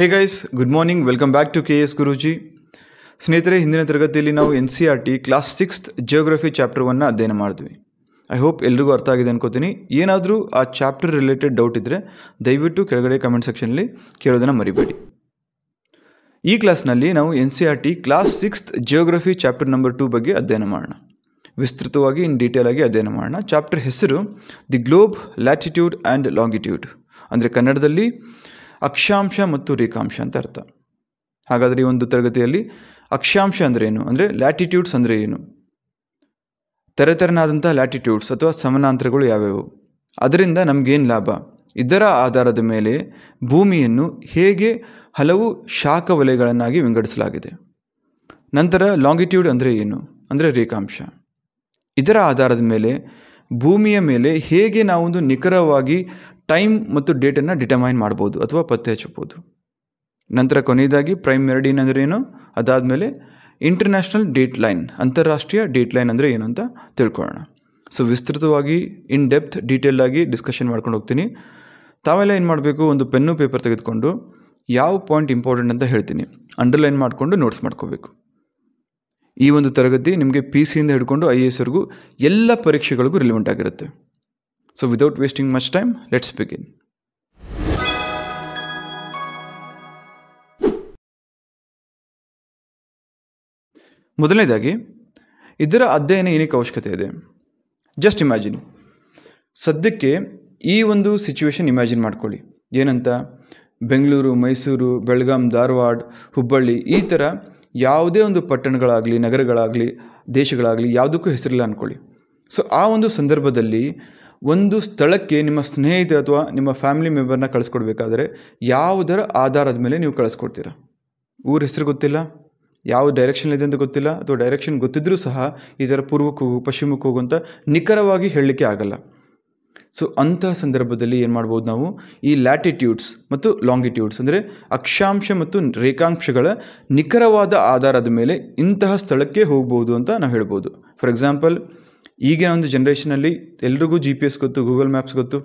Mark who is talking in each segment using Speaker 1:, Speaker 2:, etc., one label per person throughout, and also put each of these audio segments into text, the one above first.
Speaker 1: Hey guys, good morning. Welcome back to KS Guruji. ಸ್ನೇಹಿತರೆ, ಹಿಂದಿನ ತರಗತಿಯಲ್ಲಿ ನಾವು NCERT class 6th geography chapter 1 ಅಧ್ಯಯನ ಮಾಡಿದ್ವಿ. ಐ ಹೋಪ್ ಎಲ್ರಿಗೂ ಅರ್ಥ ಆಗಿದೆ ಅನ್ಕೋತೀನಿ. ಏನಾದರೂ ಆ ಚಾಪ್ಟರ್ ರಿಲೇಟೆಡ್ ಡೌಟ್ ಇದ್ದರೆ ದಯವಿಟ್ಟು ಕೆಳಗಡೆ ಕಮೆಂಟ್ ಸೆಕ್ಷನಲ್ಲಿ ಕೇಳೋದನ್ನು ಮರಿಬೇಡಿ. ಈ ಕ್ಲಾಸ್ನಲ್ಲಿ ನಾವು NCERT class 6th geography chapter number 2 ಬಗ್ಗೆ ಅಧ್ಯಯನ ಮಾಡೋಣ. ವಿಸ್ತೃತವಾಗಿ ಡೀಟೇಲ್ ಆಗಿ ಅಧ್ಯಯನ ಮಾಡೋಣ. ಚಾಪ್ಟರ್ ಹೆಸರು the globe, latitude and longitude, ಅಂದರೆ ಕನ್ನಡದಲ್ಲಿ ಅಕ್ಷಾಂಶ ಮತ್ತು ರೇಖಾಂಶ ಅಂತ ಅರ್ಥ. ಹಾಗಾದರೆ ಈ ಒಂದು ತರಗತಿಯಲ್ಲಿ ಅಕ್ಷಾಂಶ ಅಂದರೆ ಏನು, ಅಂದರೆ ಲ್ಯಾಟಿಟ್ಯೂಡ್ಸ್ ಅಂದರೆ ಏನು, ತೆರೆತೆರನಾದಂಥ ಲ್ಯಾಟಿಟ್ಯೂಡ್ಸ್ ಅಥವಾ ಸಮಾನಾಂತರಗಳು ಯಾವ್ಯಾವು, ಅದರಿಂದ ನಮಗೇನು ಲಾಭ, ಇದರ ಆಧಾರದ ಮೇಲೆ ಭೂಮಿಯನ್ನು ಹೇಗೆ ಹಲವು ಶಾಖ ವಲಯಗಳನ್ನಾಗಿ ವಿಂಗಡಿಸಲಾಗಿದೆ. ನಂತರ ಲಾಂಗಿಟ್ಯೂಡ್ ಅಂದರೆ ಏನು, ಅಂದರೆ ರೇಖಾಂಶ, ಇದರ ಆಧಾರದ ಮೇಲೆ ಭೂಮಿಯ ಮೇಲೆ ಹೇಗೆ ನಾವೊಂದು ನಿಖರವಾಗಿ ಟೈಮ್ ಮತ್ತು ಡೇಟನ್ನು ಡಿಟರ್ಮೈನ್ ಮಾಡ್ಬೋದು ಅಥವಾ ಪತ್ತೆ ಹಚ್ಚಬಹುದು. ನಂತರ ಕೊನೆಯದಾಗಿ ಪ್ರೈಮ್ ಮೆರಿಡಿಯನ್ ಅಂದರೆ ಏನು, ಅದಾದಮೇಲೆ ಇಂಟರ್ನ್ಯಾಷನಲ್ ಡೇಟ್ ಲೈನ್, ಅಂತಾರಾಷ್ಟ್ರೀಯ ಡೇಟ್ ಲೈನ್ ಅಂದರೆ ಏನು ಅಂತ ತಿಳ್ಕೊಳ್ಳೋಣ. ಸೊ ವಿಸ್ತೃತವಾಗಿ ಇನ್ ಡೆಪ್ತ್ ಡೀಟೇಲ್ ಆಗಿ ಡಿಸ್ಕಷನ್ ಮಾಡ್ಕೊಂಡು ಹೋಗ್ತೀನಿ. ತಾವೆಲ್ಲ ಏನು ಮಾಡಬೇಕು, ಒಂದು ಪೆನ್ನು ಪೇಪರ್ ತೆಗೆದುಕೊಂಡು ಯಾವ ಪಾಯಿಂಟ್ ಇಂಪಾರ್ಟೆಂಟ್ ಅಂತ ಹೇಳ್ತೀನಿ ಅಂಡರ್ಲೈನ್ ಮಾಡಿಕೊಂಡು ನೋಟ್ಸ್ ಮಾಡ್ಕೋಬೇಕು. ಈ ಒಂದು ತರಗತಿ ನಿಮಗೆ PCಯಿಂದ ಹಿಡ್ಕೊಂಡು IASವರೆಗೂ ಎಲ್ಲ ಪರೀಕ್ಷೆಗಳಿಗೂ ರಿಲೆವೆಂಟ್ ಆಗಿರುತ್ತೆ. So without wasting much time, let's begin. ಮೊದಲನೇದಾಗಿ ಇದರ ಅಧ್ಯಯನ ಏನಕ್ಕೆ ಅವಶ್ಯಕತೆ ಇದೆ. ಜಸ್ಟ್ ಇಮ್ಯಾಜಿನ್, ಸದ್ಯಕ್ಕೆ ಈ ಒಂದು ಸಿಚುವೇಶನ್ ಇಮ್ಯಾಜಿನ್ ಮಾಡ್ಕೊಳ್ಳಿ. ಏನಂತ, ಬೆಂಗಳೂರು, ಮೈಸೂರು, ಬೆಳಗಾಂ, ಧಾರವಾಡ, ಹುಬ್ಬಳ್ಳಿ, ಈ ಥರ ಯಾವುದೇ ಒಂದು ಪಟ್ಟಣಗಳಾಗಲಿ, ನಗರಗಳಾಗಲಿ, ದೇಶಗಳಾಗಲಿ ಯಾವುದಕ್ಕೂ ಹೆಸರಿಲ್ಲ ಅಂದ್ಕೊಳ್ಳಿ. ಸೊ ಆ ಒಂದು ಸಂದರ್ಭದಲ್ಲಿ ಒಂದು ಸ್ಥಳಕ್ಕೆ ನಿಮ್ಮ ಸ್ನೇಹಿತ ಅಥವಾ ನಿಮ್ಮ ಫ್ಯಾಮಿಲಿ ಮೆಂಬರ್ನ ಕಳಿಸ್ಕೊಡ್ಬೇಕಾದ್ರೆ ಯಾವುದರ ಆಧಾರದ ಮೇಲೆ ನೀವು ಕಳಿಸ್ಕೊಡ್ತೀರಾ. ಊರ ಹೆಸರು ಗೊತ್ತಿಲ್ಲ, ಯಾವ ಡೈರೆಕ್ಷನ್ ಇದೆ ಅಂತ ಗೊತ್ತಿಲ್ಲ, ಅಥವಾ ಡೈರೆಕ್ಷನ್ ಗೊತ್ತಿದ್ರೂ ಸಹ ಈ ಥರ ಪೂರ್ವಕ್ಕೆ ಹೋಗು, ಪಶ್ಚಿಮಕ್ಕೆ ಹೋಗು ಅಂತ ನಿಖರವಾಗಿ ಹೇಳಲಿಕ್ಕೆ ಆಗಲ್ಲ. ಸೊ ಅಂಥ ಸಂದರ್ಭದಲ್ಲಿ ಏನು ಮಾಡ್ಬೋದು, ನಾವು ಈ ಲ್ಯಾಟಿಟ್ಯೂಡ್ಸ್ ಮತ್ತು ಲಾಂಗಿಟ್ಯೂಡ್ಸ್ ಅಂದರೆ ಅಕ್ಷಾಂಶ ಮತ್ತು ರೇಖಾಂಶಗಳ ನಿಖರವಾದ ಆಧಾರದ ಮೇಲೆ ಇಂತಹ ಸ್ಥಳಕ್ಕೆ ಹೋಗ್ಬೋದು ಅಂತ ನಾವು ಹೇಳ್ಬೋದು. ಫಾರ್ ಎಕ್ಸಾಂಪಲ್, ಈಗಿನ ಒಂದು ಜನ್ರೇಷನಲ್ಲಿ ಎಲ್ರಿಗೂ GPS ಗೊತ್ತು, ಗೂಗಲ್ ಮ್ಯಾಪ್ಸ್ ಗೊತ್ತು,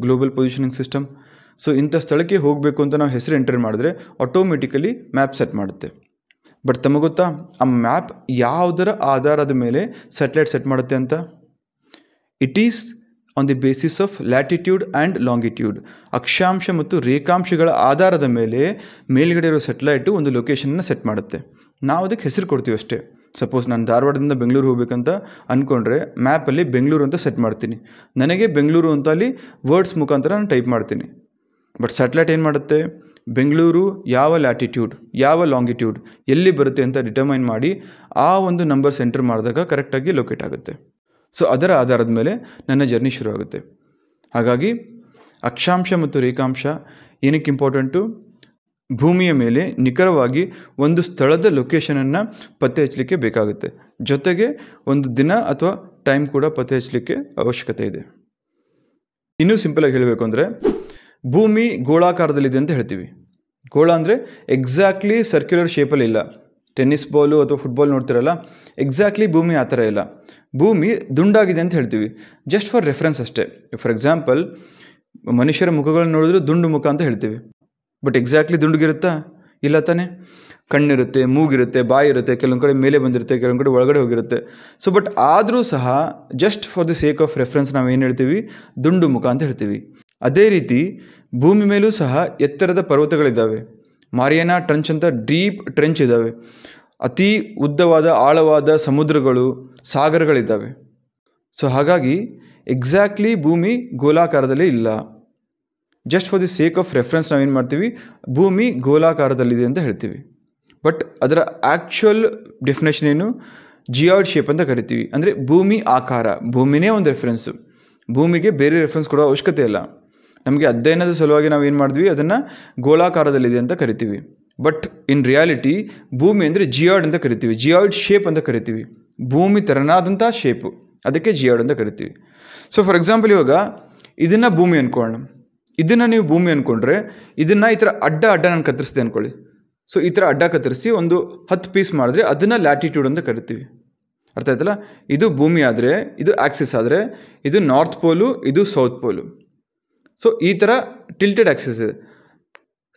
Speaker 1: ಗ್ಲೋಬಲ್ ಪೊಸಿಷನಿಂಗ್ ಸಿಸ್ಟಮ್. ಸೊ ಇಂಥ ಸ್ಥಳಕ್ಕೆ ಹೋಗಬೇಕು ಅಂತ ನಾವು ಹೆಸರು ಎಂಟರ್ ಮಾಡಿದ್ರೆ ಆಟೋಮೆಟಿಕಲಿ ಮ್ಯಾಪ್ ಸೆಟ್ ಮಾಡುತ್ತೆ. ಬಟ್ ತಮಗೆ ಗೊತ್ತಾ, ಆ ಮ್ಯಾಪ್ ಯಾವುದರ ಆಧಾರದ ಮೇಲೆ ಸ್ಯಾಟಲೈಟ್ ಸೆಟ್ ಮಾಡುತ್ತೆ ಅಂತ? It is on the basis of latitude and longitude. ಅಕ್ಷಾಂಶ ಮತ್ತು ರೇಖಾಂಶಗಳ ಆಧಾರದ ಮೇಲೆ ಮೇಲ್ಗಡೆ ಇರೋ ಸ್ಯಾಟಲೈಟು ಒಂದು ಲೊಕೇಶನ್ನ ಸೆಟ್ ಮಾಡುತ್ತೆ. ನಾವು ಅದಕ್ಕೆ ಹೆಸರು ಕೊಡ್ತೀವಿ ಅಷ್ಟೇ. ಸಪೋಸ್ ನಾನು ಧಾರವಾಡದಿಂದ ಬೆಂಗಳೂರು ಹೋಗ್ಬೇಕಂತ ಅಂದ್ಕೊಂಡ್ರೆ ಮ್ಯಾಪಲ್ಲಿ ಬೆಂಗಳೂರು ಅಂತ ಸೆಟ್ ಮಾಡ್ತೀನಿ. ನನಗೆ ಬೆಂಗಳೂರು ಅಂತ ಅಲ್ಲಿ ವರ್ಡ್ಸ್ ಮುಖಾಂತರ ನಾನು ಟೈಪ್ ಮಾಡ್ತೀನಿ. ಬಟ್ ಸ್ಯಾಟಲೈಟ್ ಏನು ಮಾಡುತ್ತೆ, ಬೆಂಗಳೂರು ಯಾವ ಲ್ಯಾಟಿಟ್ಯೂಡ್, ಯಾವ ಲಾಂಗಿಟ್ಯೂಡ್, ಎಲ್ಲಿ ಬರುತ್ತೆ ಅಂತ ಡಿಟರ್ಮೈನ್ ಮಾಡಿ ಆ ಒಂದು ನಂಬರ್ಸ್ ಎಂಟರ್ ಮಾಡಿದಾಗ ಕರೆಕ್ಟಾಗಿ ಲೊಕೇಟ್ ಆಗುತ್ತೆ. ಸೊ ಅದರ ಆಧಾರದ ಮೇಲೆ ನನ್ನ ಜರ್ನಿ ಶುರು ಆಗುತ್ತೆ. ಹಾಗಾಗಿ ಅಕ್ಷಾಂಶ ಮತ್ತು ರೇಖಾಂಶ ಏನಕ್ಕೆ ಇಂಪಾರ್ಟೆಂಟು, ಭೂಮಿಯ ಮೇಲೆ ನಿಖರವಾಗಿ ಒಂದು ಸ್ಥಳದ ಲೊಕೇಶನನ್ನು ಪತ್ತೆ ಹಚ್ಚಲಿಕ್ಕೆ ಬೇಕಾಗುತ್ತೆ. ಜೊತೆಗೆ ಒಂದು ದಿನ ಅಥವಾ ಟೈಮ್ ಕೂಡ ಪತ್ತೆ ಹಚ್ಚಲಿಕ್ಕೆ ಅವಶ್ಯಕತೆ ಇದೆ. ಇನ್ನೂ ಸಿಂಪಲಾಗಿ ಹೇಳಬೇಕು ಅಂದರೆ, ಭೂಮಿ ಗೋಳಾಕಾರದಲ್ಲಿದೆ ಅಂತ ಹೇಳ್ತೀವಿ. ಗೋಳ ಅಂದರೆ ಎಕ್ಸಾಕ್ಟ್ಲಿ ಸರ್ಕ್ಯುಲರ್ ಶೇಪಲ್ಲಿ ಇಲ್ಲ. ಟೆನ್ನಿಸ್ ಬಾಲು ಅಥವಾ ಫುಟ್ಬಾಲ್ ನೋಡ್ತಿರಲ್ಲ, ಎಕ್ಸಾಕ್ಟ್ಲಿ ಭೂಮಿ ಆ ಥರ ಇಲ್ಲ. ಭೂಮಿ ದುಂಡಾಗಿದೆ ಅಂತ ಹೇಳ್ತೀವಿ, ಜಸ್ಟ್ ಫಾರ್ ರೆಫರೆನ್ಸ್ ಅಷ್ಟೇ. ಫಾರ್ ಎಕ್ಸಾಂಪಲ್, ಮನುಷ್ಯರ ಮುಖಗಳನ್ನು ನೋಡಿದ್ರೆ ದುಂಡು ಮುಖ ಅಂತ ಹೇಳ್ತೀವಿ. ಬಟ್ ಎಕ್ಸಾಕ್ಟ್ಲಿ ದುಂಡುಗಿರುತ್ತಾ? ಇಲ್ಲ ತಾನೇ. ಕಣ್ಣಿರುತ್ತೆ, ಮೂಗಿರುತ್ತೆ, ಬಾಯಿ ಇರುತ್ತೆ, ಕೆಲವೊಂದು ಕಡೆ ಮೇಲೆ ಬಂದಿರುತ್ತೆ, ಕೆಲವೊಂದು ಕಡೆ ಒಳಗಡೆ ಹೋಗಿರುತ್ತೆ. ಸೊ ಬಟ್ ಆದರೂ ಸಹ just for the sake of reference ನಾವು ಏನು ಹೇಳ್ತೀವಿ, ದುಂಡು ಮುಖ ಅಂತ ಹೇಳ್ತೀವಿ. ಅದೇ ರೀತಿ ಭೂಮಿ ಮೇಲೂ ಸಹ ಎತ್ತರದ ಪರ್ವತಗಳಿದ್ದಾವೆ. ಮಾರಿಯಾನಾ ಟ್ರೆಂಚ್ ಅಂತ ಡೀಪ್ ಟ್ರೆಂಚ್ ಇದ್ದಾವೆ. ಅತಿ ಉದ್ದವಾದ ಆಳವಾದ ಸಮುದ್ರಗಳು, ಸಾಗರಗಳಿದ್ದಾವೆ. ಸೊ ಹಾಗಾಗಿ ಎಕ್ಸಾಕ್ಟ್ಲಿ ಭೂಮಿ ಗೋಲಾಕಾರದಲ್ಲಿ ಇಲ್ಲ. Just for the sake of reference ನಾವೇನು ಮಾಡ್ತೀವಿ, ಭೂಮಿ ಗೋಲಾಕಾರದಲ್ಲಿದೆ ಅಂತ ಹೇಳ್ತೀವಿ. ಬಟ್ ಅದರ ಆ್ಯಕ್ಚುಯಲ್ ಡೆಫಿನೇಷನ್ ಏನು, ಜಿಯಾಯ್ಡ್ ಶೇಪ್ ಅಂತ ಕರಿತೀವಿ. ಅಂದರೆ ಭೂಮಿ ಆಕಾರ, ಭೂಮಿನೇ ಒಂದು ರೆಫರೆನ್ಸು, ಭೂಮಿಗೆ ಬೇರೆ ರೆಫರೆನ್ಸ್ ಕೊಡೋ ಅವಶ್ಯಕತೆ ಇಲ್ಲ. ನಮಗೆ ಅಧ್ಯಯನದ ಸಲುವಾಗಿ ನಾವು ಏನು ಮಾಡಿದ್ವಿ, ಅದನ್ನು ಗೋಲಾಕಾರದಲ್ಲಿದೆ ಅಂತ ಕರಿತೀವಿ. ಬಟ್ ಇನ್ ರಿಯಾಲಿಟಿ ಭೂಮಿ ಅಂದರೆ ಜಿಯಾಯ್ಡ್ ಅಂತ ಕರಿತೀವಿ, ಜಿಯಾಯ್ಡ್ ಶೇಪ್ ಅಂತ ಕರಿತೀವಿ. ಭೂಮಿ ತೆರನಾದಂಥ ಶೇಪು, ಅದಕ್ಕೆ ಜಿಯಾಯ್ಡ್ ಅಂತ ಕರಿತೀವಿ. ಸೊ ಫಾರ್ ಎಕ್ಸಾಂಪಲ್, ಇವಾಗ ಇದನ್ನು ಭೂಮಿ ಅಂದ್ಕೊಳ್ಳೋಣ. ಇದನ್ನು ನೀವು ಭೂಮಿ ಅಂದ್ಕೊಂಡ್ರೆ ಇದನ್ನು ಈ ಥರ ಅಡ್ಡ ನಾನು ಕತ್ತರಿಸಿದೆ ಅಂದ್ಕೊಳ್ಳಿ. ಸೊ ಈ ಥರ ಅಡ್ಡ ಕತ್ತರಿಸಿ ಒಂದು 10 ಪೀಸ್ ಮಾಡಿದ್ರೆ ಅದನ್ನು ಲ್ಯಾಟಿಟ್ಯೂಡ್ ಅಂತ ಕರಿತೀವಿ. ಅರ್ಥ ಆಯ್ತಲ್ಲ? ಇದು ಭೂಮಿ ಆದರೆ, ಇದು ಆಕ್ಸಿಸ್ ಆದರೆ, ಇದು ನಾರ್ತ್ ಪೋಲು, ಇದು ಸೌತ್ ಪೋಲು. ಸೊ ಈ ಥರ ಟಿಲ್ಟೆಡ್ ಆಕ್ಸಿಸ್ ಇದೆ.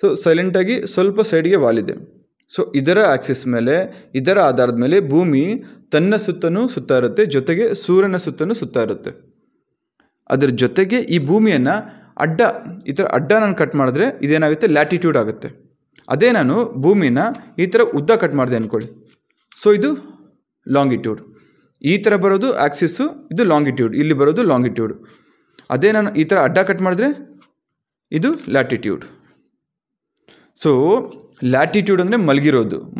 Speaker 1: ಸೊ ಸೈಲೆಂಟಾಗಿ ಸ್ವಲ್ಪ ಸೈಡ್ಗೆ ವಾಲಿದೆ. ಸೊ ಇದರ ಆಕ್ಸಿಸ್ ಮೇಲೆ, ಇದರ ಆಧಾರದ ಮೇಲೆ ಭೂಮಿ ತನ್ನ ಸುತ್ತಲೂ ಸುತ್ತಾ ಇರುತ್ತೆ, ಜೊತೆಗೆ ಸೂರ್ಯನ ಸುತ್ತಲೂ ಸುತ್ತಾ ಇರುತ್ತೆ. ಅದರ ಜೊತೆಗೆ ಈ ಭೂಮಿಯನ್ನು ಅಡ್ಡ, ಈ ಥರ ಅಡ್ಡ ನಾನು ಕಟ್ ಮಾಡಿದ್ರೆ ಇದೇನಾಗುತ್ತೆ, ಲ್ಯಾಟಿಟ್ಯೂಡ್ ಆಗುತ್ತೆ. ಅದೇ ನಾನು ಭೂಮಿನ ಈ ಥರ ಉದ್ದ ಕಟ್ ಮಾಡಿದೆ ಅಂದ್ಕೊಳ್ಳಿ, ಸೊ ಇದು ಲಾಂಗಿಟ್ಯೂಡ್. ಈ ಥರ ಬರೋದು ಆಕ್ಸಿಸ್ಸು, ಇದು ಲಾಂಗಿಟ್ಯೂಡ್, ಇಲ್ಲಿ ಬರೋದು ಲಾಂಗಿಟ್ಯೂಡ್. ಅದೇ ನಾನು ಈ ಥರ ಅಡ್ಡ ಕಟ್ ಮಾಡಿದ್ರೆ ಇದು ಲ್ಯಾಟಿಟ್ಯೂಡ್. ಸೊ ಲ್ಯಾಟಿಟ್ಯೂಡ್ ಅಂದರೆ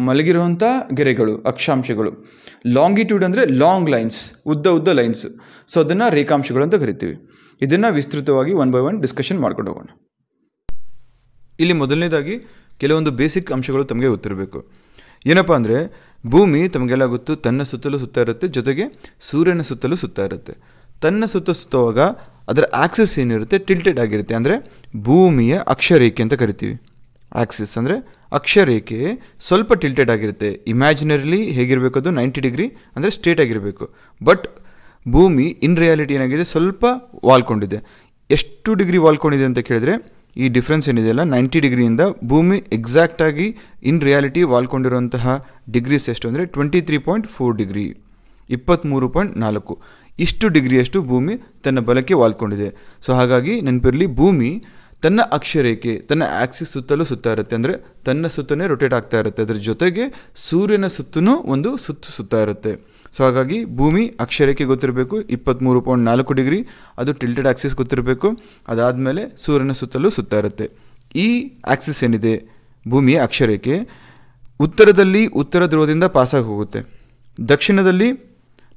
Speaker 1: ಮಲಗಿರುವಂಥ ಗೆರೆಗಳು, ಅಕ್ಷಾಂಶಗಳು. ಲಾಂಗಿಟ್ಯೂಡ್ ಅಂದರೆ ಲಾಂಗ್ ಲೈನ್ಸ್, ಉದ್ದ ಲೈನ್ಸ್. ಸೊ ಅದನ್ನು ರೇಖಾಂಶಗಳು ಅಂತ ಕರಿತೀವಿ. ಇದನ್ನು ವಿಸ್ತೃತವಾಗಿ 1 by 1 ಡಿಸ್ಕಷನ್ ಮಾಡ್ಕೊಂಡು ಹೋಗೋಣ. ಇಲ್ಲಿ ಮೊದಲನೇದಾಗಿ ಕೆಲವೊಂದು ಬೇಸಿಕ್ ಅಂಶಗಳು ತಮಗೆ ಗೊತ್ತಿರಬೇಕು. ಏನಪ್ಪ ಅಂದರೆ, ಭೂಮಿ ತಮಗೆಲ್ಲ ಗೊತ್ತು ತನ್ನ ಸುತ್ತಲೂ ಸುತ್ತಾ ಇರುತ್ತೆ, ಜೊತೆಗೆ ಸೂರ್ಯನ ಸುತ್ತಲೂ ಸುತ್ತಾ ಇರುತ್ತೆ. ತನ್ನ ಸುತ್ತುವಾಗ ಅದರ ಆಕ್ಸಿಸ್ ಏನಿರುತ್ತೆ ಟಿಲ್ಟೆಡ್ ಆಗಿರುತ್ತೆ, ಅಂದರೆ ಭೂಮಿಯ ಅಕ್ಷರೇಖೆ ಅಂತ ಕರಿತೀವಿ. ಆಕ್ಸಿಸ್ ಅಂದರೆ ಅಕ್ಷರೇಖೆ ಸ್ವಲ್ಪ ಟಿಲ್ಟೆಡ್ ಆಗಿರುತ್ತೆ. ಇಮ್ಯಾಜಿನರಿಲಿ ಹೇಗಿರಬೇಕು, ಅದು 90 ಡಿಗ್ರಿ ಅಂದರೆ ಸ್ಟ್ರೇಟ್ ಆಗಿರಬೇಕು. ಬಟ್ ಭೂಮಿ ಇನ್ ರಿಯಾಲಿಟಿ ಏನಾಗಿದೆ, ಸ್ವಲ್ಪ ವಾಲ್ಕೊಂಡಿದೆ. ಎಷ್ಟು ಡಿಗ್ರಿ ವಾಲ್ಕೊಂಡಿದೆ ಅಂತ ಕೇಳಿದ್ರೆ, ಈ ಡಿಫ್ರೆನ್ಸ್ ಏನಿದೆಯಲ್ಲ 90 ಡಿಗ್ರಿಯಿಂದ ಭೂಮಿ ಎಕ್ಸಾಕ್ಟಾಗಿ ಇನ್ ರಿಯಾಲಿಟಿ ವಾಲ್ಕೊಂಡಿರುವಂತಹ ಡಿಗ್ರೀಸ್ ಎಷ್ಟು ಅಂದರೆ 23.4 ಡಿಗ್ರಿ, 23.4. ಇಷ್ಟು ಡಿಗ್ರಿಯಷ್ಟು ಭೂಮಿ ತನ್ನ ಬಲಕ್ಕೆ ವಾಲ್ಕೊಂಡಿದೆ. ಸೊ ಹಾಗಾಗಿ ನೆನಪಿರಲಿ, ಭೂಮಿ ತನ್ನ ಅಕ್ಷರೇಖೆ, ತನ್ನ ಆಕ್ಸಿಸ್ ಸುತ್ತಲೂ ಸುತ್ತಾ ಇರುತ್ತೆ, ಅಂದರೆ ತನ್ನ ಸುತ್ತನೇ ರೊಟೇಟ್ ಆಗ್ತಾ ಇರುತ್ತೆ. ಅದರ ಜೊತೆಗೆ ಸೂರ್ಯನ ಸುತ್ತಲೂ ಒಂದು ಸುತ್ತಾ ಇರುತ್ತೆ. ಸೊ ಹಾಗಾಗಿ ಭೂಮಿ ಅಕ್ಷರೇಖೆ ಗೊತ್ತಿರಬೇಕು, 23.4 ಡಿಗ್ರಿ, ಅದು ಟಿಲ್ಟೆಡ್ ಆಕ್ಸಿಸ್ ಗೊತ್ತಿರಬೇಕು. ಅದಾದಮೇಲೆ ಸೂರ್ಯನ ಸುತ್ತಲೂ ಸುತ್ತಾ ಇರುತ್ತೆ. ಈ ಆಕ್ಸಿಸ್ ಏನಿದೆ ಭೂಮಿಯ ಅಕ್ಷರೇಖೆ, ಉತ್ತರದಲ್ಲಿ ಉತ್ತರ ಧ್ರುವದಿಂದ ಪಾಸಾಗಿ ಹೋಗುತ್ತೆ, ದಕ್ಷಿಣದಲ್ಲಿ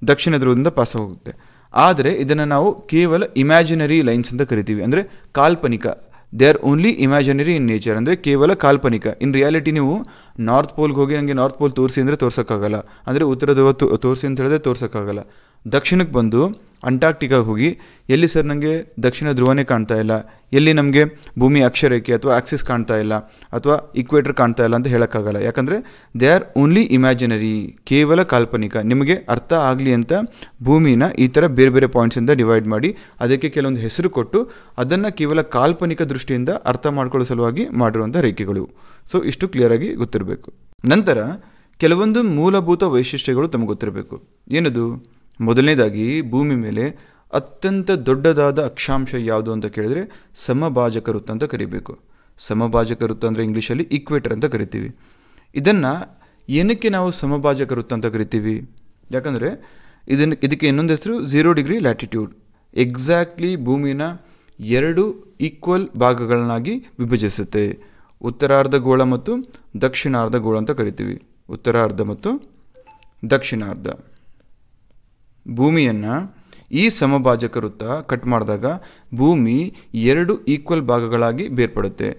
Speaker 1: ದಕ್ಷಿಣ ಧ್ರುವದಿಂದ ಪಾಸಾಗಿ ಹೋಗುತ್ತೆ. ಆದರೆ ಇದನ್ನು ನಾವು ಕೇವಲ ಇಮ್ಯಾಜಿನರಿ ಲೈನ್ಸ್ ಅಂತ ಕರಿತೀವಿ, ಅಂದರೆ ಕಾಲ್ಪನಿಕ. They are only imaginary in nature, ಅಂದರೆ ಕೇವಲ ಕಾಲ್ಪನಿಕ. ಇನ್ ರಿಯಾಲಿಟಿ ನೀವು ನಾರ್ತ್ ಪೋಲ್ಗೆ ಹೋಗಿ ನನಗೆ ನಾರ್ತ್ ಪೋಲ್ ತೋರಿಸಿ ಅಂದರೆ ತೋರ್ಸೋಕ್ಕಾಗಲ್ಲ, ಅಂದರೆ ಉತ್ತರ ಧ್ರುವ ತೋರಿಸಿ ಅಂತ ಹೇಳಿದ್ರೆ ತೋರ್ಸೋಕ್ಕಾಗಲ್ಲ. ದಕ್ಷಿಣಕ್ಕೆ ಬಂದು ಅಂಟಾರ್ಟಿಕಾಗೆ ಹೋಗಿ ಎಲ್ಲಿ ಸರ್ ನನಗೆ ದಕ್ಷಿಣ ಧ್ರುವನೇ ಕಾಣ್ತಾ ಇಲ್ಲ, ಎಲ್ಲಿ ನಮಗೆ ಭೂಮಿ ಅಕ್ಷರೇಖೆ ಅಥವಾ ಆಕ್ಸಿಸ್ ಕಾಣ್ತಾ ಇಲ್ಲ ಅಥವಾ ಈಕ್ವೇಟರ್ ಕಾಣ್ತಾ ಇಲ್ಲ ಅಂತ ಹೇಳೋಕ್ಕಾಗಲ್ಲ. ಯಾಕಂದರೆ ದೇ ಆರ್ ಓನ್ಲಿ ಇಮ್ಯಾಜಿನರಿ, ಕೇವಲ ಕಾಲ್ಪನಿಕ. ನಿಮಗೆ ಅರ್ಥ ಆಗಲಿ ಅಂತ ಭೂಮಿನ ಈ ಥರ ಬೇರೆ ಬೇರೆ ಪಾಯಿಂಟ್ಸಿಂದ ಡಿವೈಡ್ ಮಾಡಿ ಅದಕ್ಕೆ ಕೆಲವೊಂದು ಹೆಸರು ಕೊಟ್ಟು ಅದನ್ನು ಕೇವಲ ಕಾಲ್ಪನಿಕ ದೃಷ್ಟಿಯಿಂದ ಅರ್ಥ ಮಾಡ್ಕೊಳ್ಳೋ ಸಲುವಾಗಿ ಮಾಡಿರುವಂಥ ರೇಖೆಗಳು. ಸೊ ಇಷ್ಟು ಕ್ಲಿಯರಾಗಿ ಗೊತ್ತಿರಬೇಕು. ನಂತರ ಕೆಲವೊಂದು ಮೂಲಭೂತ ವೈಶಿಷ್ಟ್ಯಗಳು ತಮಗೆ ಗೊತ್ತಿರಬೇಕು. ಏನದು? ಮೊದಲನೇದಾಗಿ ಭೂಮಿ ಮೇಲೆ ಅತ್ಯಂತ ದೊಡ್ಡದಾದ ಅಕ್ಷಾಂಶ ಯಾವುದು ಅಂತ ಕೇಳಿದ್ರೆ ಸಮಭಾಜಕ ವೃತ್ತ ಅಂತ ಕರಿಬೇಕು. ಸಮಭಾಜಕ ವೃತ್ತ ಅಂದರೆ ಇಂಗ್ಲೀಷಲ್ಲಿ ಈಕ್ವೇಟರ್ ಅಂತ ಕರಿತೀವಿ. ಇದನ್ನು ಏನಕ್ಕೆ ನಾವು ಸಮಭಾಜಕ ವೃತ್ತ ಅಂತ ಕರಿತೀವಿ? ಯಾಕಂದರೆ ಇದಕ್ಕೆ ಇನ್ನೊಂದು ಹೆಸರು 0 ಡಿಗ್ರಿ ಲ್ಯಾಟಿಟ್ಯೂಡ್. ಎಕ್ಸಾಕ್ಟ್ಲಿ ಭೂಮಿನ 2 ಈಕ್ವಲ್ ಭಾಗಗಳನ್ನಾಗಿ ವಿಭಜಿಸುತ್ತೆ. ಉತ್ತರಾರ್ಧಗೋಳ ಮತ್ತು ದಕ್ಷಿಣಾರ್ಧಗೋಳ ಅಂತ ಕರಿತೀವಿ. ಉತ್ತರಾರ್ಧ ಮತ್ತು ದಕ್ಷಿಣಾರ್ಧ. ಭೂಮಿಯನ್ನು ಈ ಸಮಭಾಜಕ ವೃತ್ತ ಕಟ್ ಮಾಡಿದಾಗ ಭೂಮಿ 2 ಈಕ್ವಲ್ ಭಾಗಗಳಾಗಿ ಬೇರ್ಪಡುತ್ತೆ.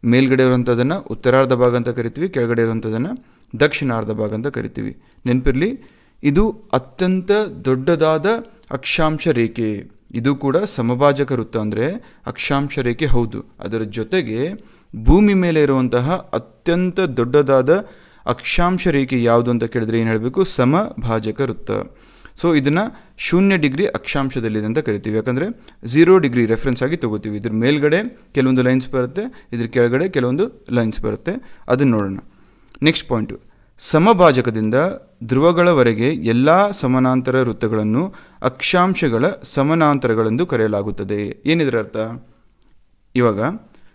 Speaker 1: ಮೇಲ್ಗಡೆ ಇರುವಂಥದ್ದನ್ನು ಉತ್ತರಾರ್ಧ ಭಾಗ ಅಂತ ಕರಿತೀವಿ, ಕೆಳಗಡೆ ಇರುವಂಥದ್ದನ್ನು ದಕ್ಷಿಣಾರ್ಧ ಭಾಗ ಅಂತ ಕರಿತೀವಿ. ನೆನಪಿರಲಿ, ಇದು ಅತ್ಯಂತ ದೊಡ್ಡದಾದ ಅಕ್ಷಾಂಶ ರೇಖೆ. ಇದು ಕೂಡ ಸಮಭಾಜಕ ವೃತ್ತ ಅಂದರೆ ಅಕ್ಷಾಂಶ ರೇಖೆ ಹೌದು. ಅದರ ಜೊತೆಗೆ ಭೂಮಿ ಮೇಲೆ ಇರುವಂತಹ ಅತ್ಯಂತ ದೊಡ್ಡದಾದ ಅಕ್ಷಾಂಶ ರೇಖೆ ಯಾವುದು ಅಂತ ಕೇಳಿದ್ರೆ ಏನು ಹೇಳಬೇಕು? ಸಮಭಾಜಕ ವೃತ್ತ. ಸೊ ಇದನ್ನು 0 ಡಿಗ್ರಿ ಅಕ್ಷಾಂಶದಲ್ಲಿದೆ ಅಂತ ಕರಿತೀವಿ. ಯಾಕಂದರೆ 0 ಡಿಗ್ರಿ ರೆಫರೆನ್ಸ್ ಆಗಿ ತೊಗೋತೀವಿ. ಇದ್ರ ಮೇಲ್ಗಡೆ ಕೆಲವೊಂದು ಲೈನ್ಸ್ ಬರುತ್ತೆ, ಇದ್ರ ಕೆಳಗಡೆ ಕೆಲವೊಂದು ಲೈನ್ಸ್ ಬರುತ್ತೆ. ಅದನ್ನು ನೋಡೋಣ. ನೆಕ್ಸ್ಟ್ ಪಾಯಿಂಟು, ಸಮಭಾಜಕದಿಂದ ಧ್ರುವಗಳವರೆಗೆ ಎಲ್ಲ ಸಮಾನಾಂತರ ವೃತ್ತಗಳನ್ನು ಅಕ್ಷಾಂಶಗಳ ಸಮಾನಾಂತರಗಳೆಂದು ಕರೆಯಲಾಗುತ್ತದೆ. ಏನಿದ್ರ ಅರ್ಥ? ಇವಾಗ